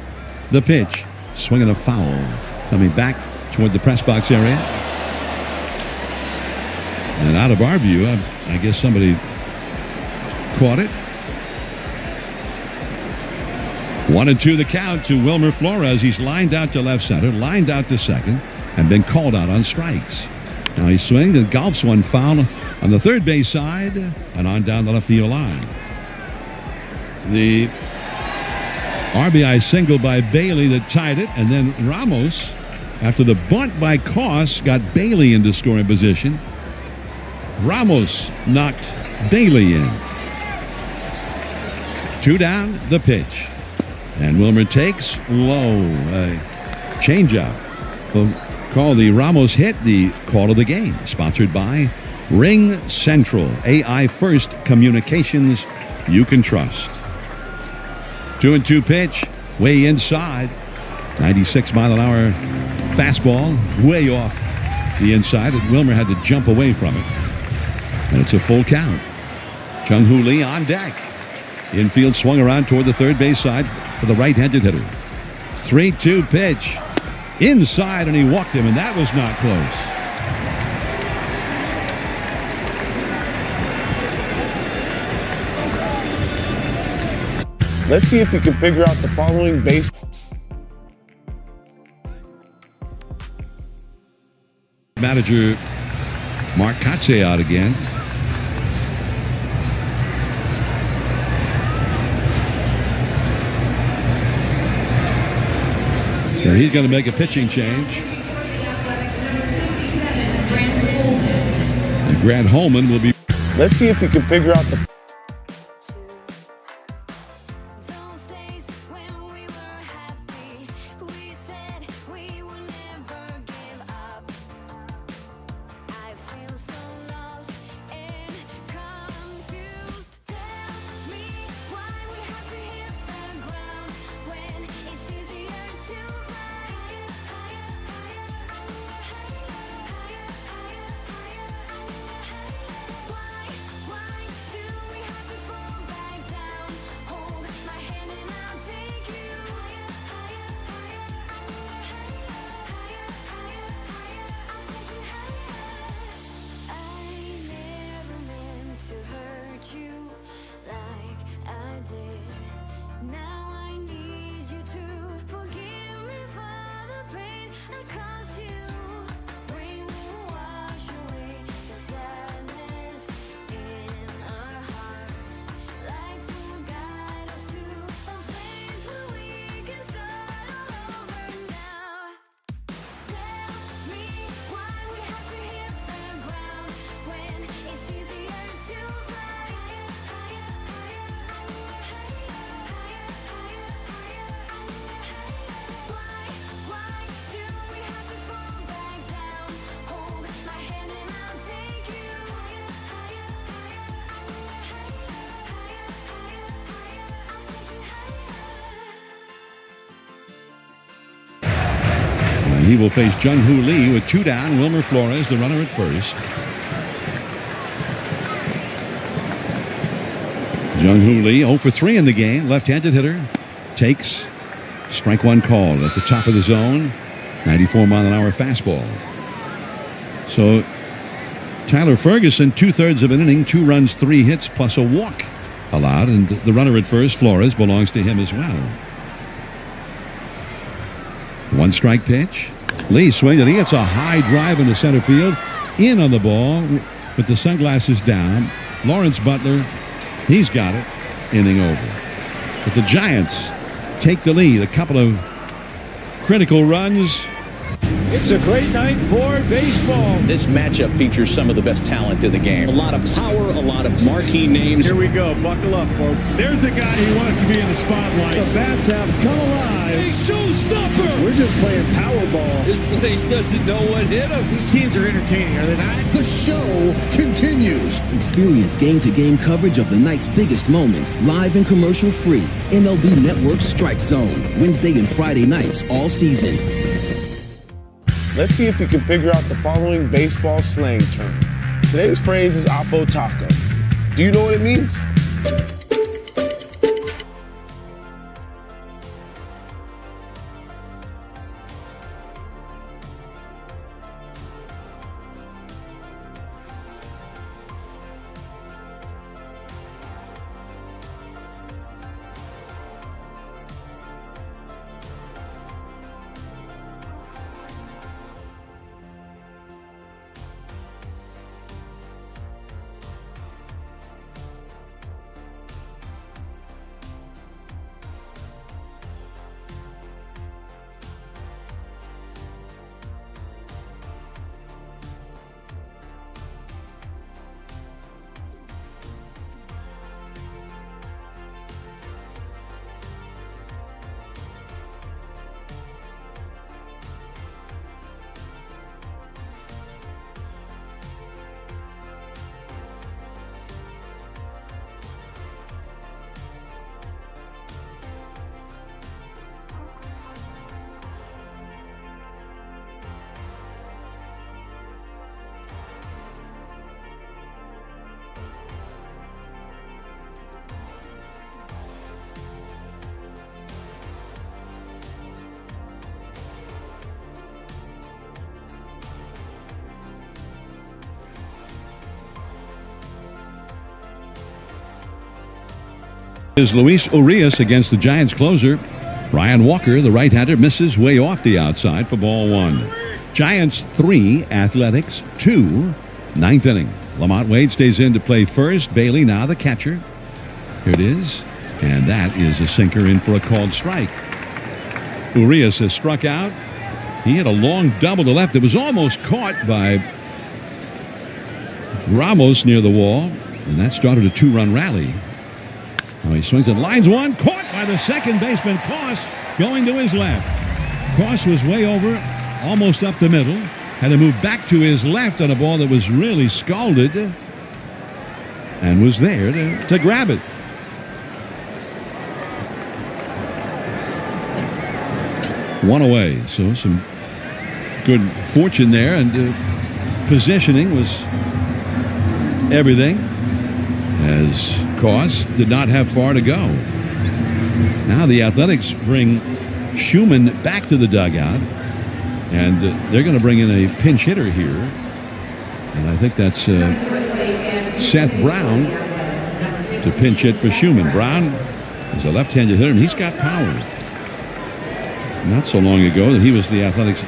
The pitch. Swinging a foul. Coming back toward the press box area. And out of our view, I guess somebody caught it. 1-2 the count to Wilmer Flores. He's lined out to left center, lined out to second, and been called out on strikes. Now he swings and golfs one foul on the third base side and on down the left field line. The RBI single by Bailey that tied it, and then Ramos, after the bunt by Koss, got Bailey into scoring position. Ramos knocked Bailey in. 2 down, the pitch. And Wilmer takes low. Changeup. We'll call the Ramos hit the call of the game. Sponsored by Ring Central. AI First Communications you can trust. 2-2 pitch. Way inside. 96 mile an hour fastball. Way off the inside, and Wilmer had to jump away from it. And it's a full count. Jung-Hoo Lee on deck. Infield swung around toward the third base side for the right-handed hitter. 3-2 pitch. Inside, and he walked him, and that was not close. Let's see if we can figure out the following base. Manager Mark Kotze out again. So he's going to make a pitching change. And Grant Holman will be. Let's see if we can figure out the. He will face Jung-Hoo Lee with 2 down. Wilmer Flores, the runner at first. Jung-Hoo Lee 0 for 3 in the game. Left-handed hitter. Takes. Strike one call at the top of the zone. 94-mile-an-hour fastball. So Tyler Ferguson, 2/3 of an inning, 2 runs, 3 hits, plus a walk allowed. And the runner at first, Flores, belongs to him as well. 1 strike pitch. Lee swings and he gets a high drive into center field. In on the ball with the sunglasses down. Lawrence Butler, he's got it. Inning over. But the Giants take the lead. A couple of critical runs. It's a great night for baseball. This matchup features some of the best talent in the game. A lot of power, a lot of marquee names. Here we go. Buckle up, folks. There's a guy who wants to be in the spotlight. The bats have come alive. A showstopper. We're just playing Powerball. This place doesn't know what hit him. These teams are entertaining, are they not? The show continues. Experience game-to-game coverage of the night's biggest moments, live and commercial-free. MLB Network Strike Zone, Wednesday and Friday nights all season. Let's see if we can figure out the following baseball slang term. Today's phrase is oppo taco. Do you know what it means? Is Luis Urias against the Giants closer. Ryan Walker, the right-hander, misses way off the outside for ball 1. Giants 3, Athletics 2, ninth inning. Lamont Wade stays in to play first. Bailey now the catcher. Here it is. And that is a sinker in for a called strike. Urias has struck out. He had a long double to left. It was almost caught by Ramos near the wall. And that started a 2-run rally. Now he swings and lines one. Caught by the second baseman, Koss, going to his left. Koss was way over, almost up the middle. Had to move back to his left on a ball that was really scalded. And was there to grab it. One away. So some good fortune there. And positioning was everything. As Koss did not have far to go. Now the Athletics bring Schumann back to the dugout, and they're going to bring in a pinch hitter here, and I think that's Seth Brown to pinch hit for Schumann. Brown is a left-handed hitter, and he's got power. Not so long ago that he was the Athletics'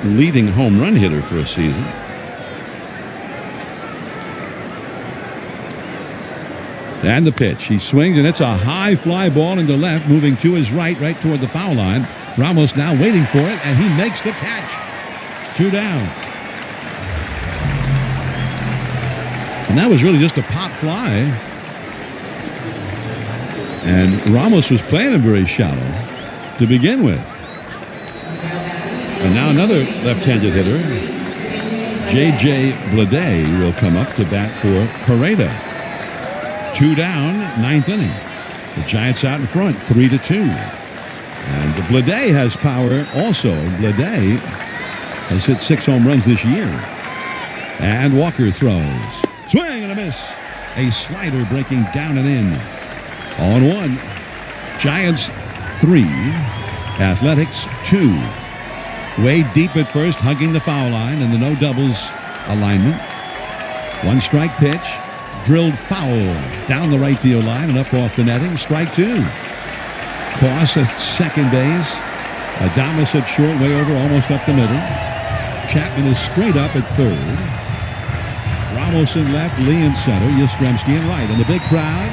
leading home run hitter for a season. And the pitch. He swings, and it's a high fly ball into left, moving to his right toward the foul line. Ramos now waiting for it, and he makes the catch. 2 down. And that was really just a pop fly. And Ramos was playing him very shallow to begin with. And now another left-handed hitter, J.J. Bleday, will come up to bat for Pareda. 2 down, ninth inning. The Giants out in front, 3-2. And Bleday has power also. Bleday has hit 6 home runs this year. And Walker throws. Swing and a miss. A slider breaking down and in. 0-1. Giants 3, Athletics 2. Wade deep at first, hugging the foul line in the no doubles alignment. 1 strike pitch. Drilled foul down the right field line and up off the netting. Strike 2. Koss at second base. Adames at short, way over, almost up the middle. Chapman is straight up at third. Ramos in left, Lee in center, Yastrzemski in right. And the big crowd,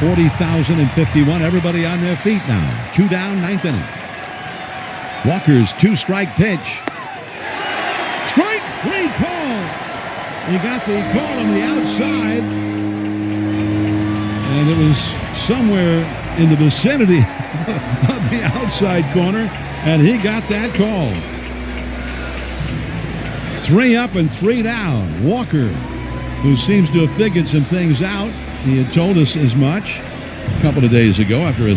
40,051. Everybody on their feet now. 2 down, ninth inning. Walker's 2-strike pitch. Strike 3 call. He got the call on the outside, and it was somewhere in the vicinity of the outside corner, and he got that call. 3 up and 3 down. Walker, who seems to have figured some things out, he had told us as much a couple of days ago after a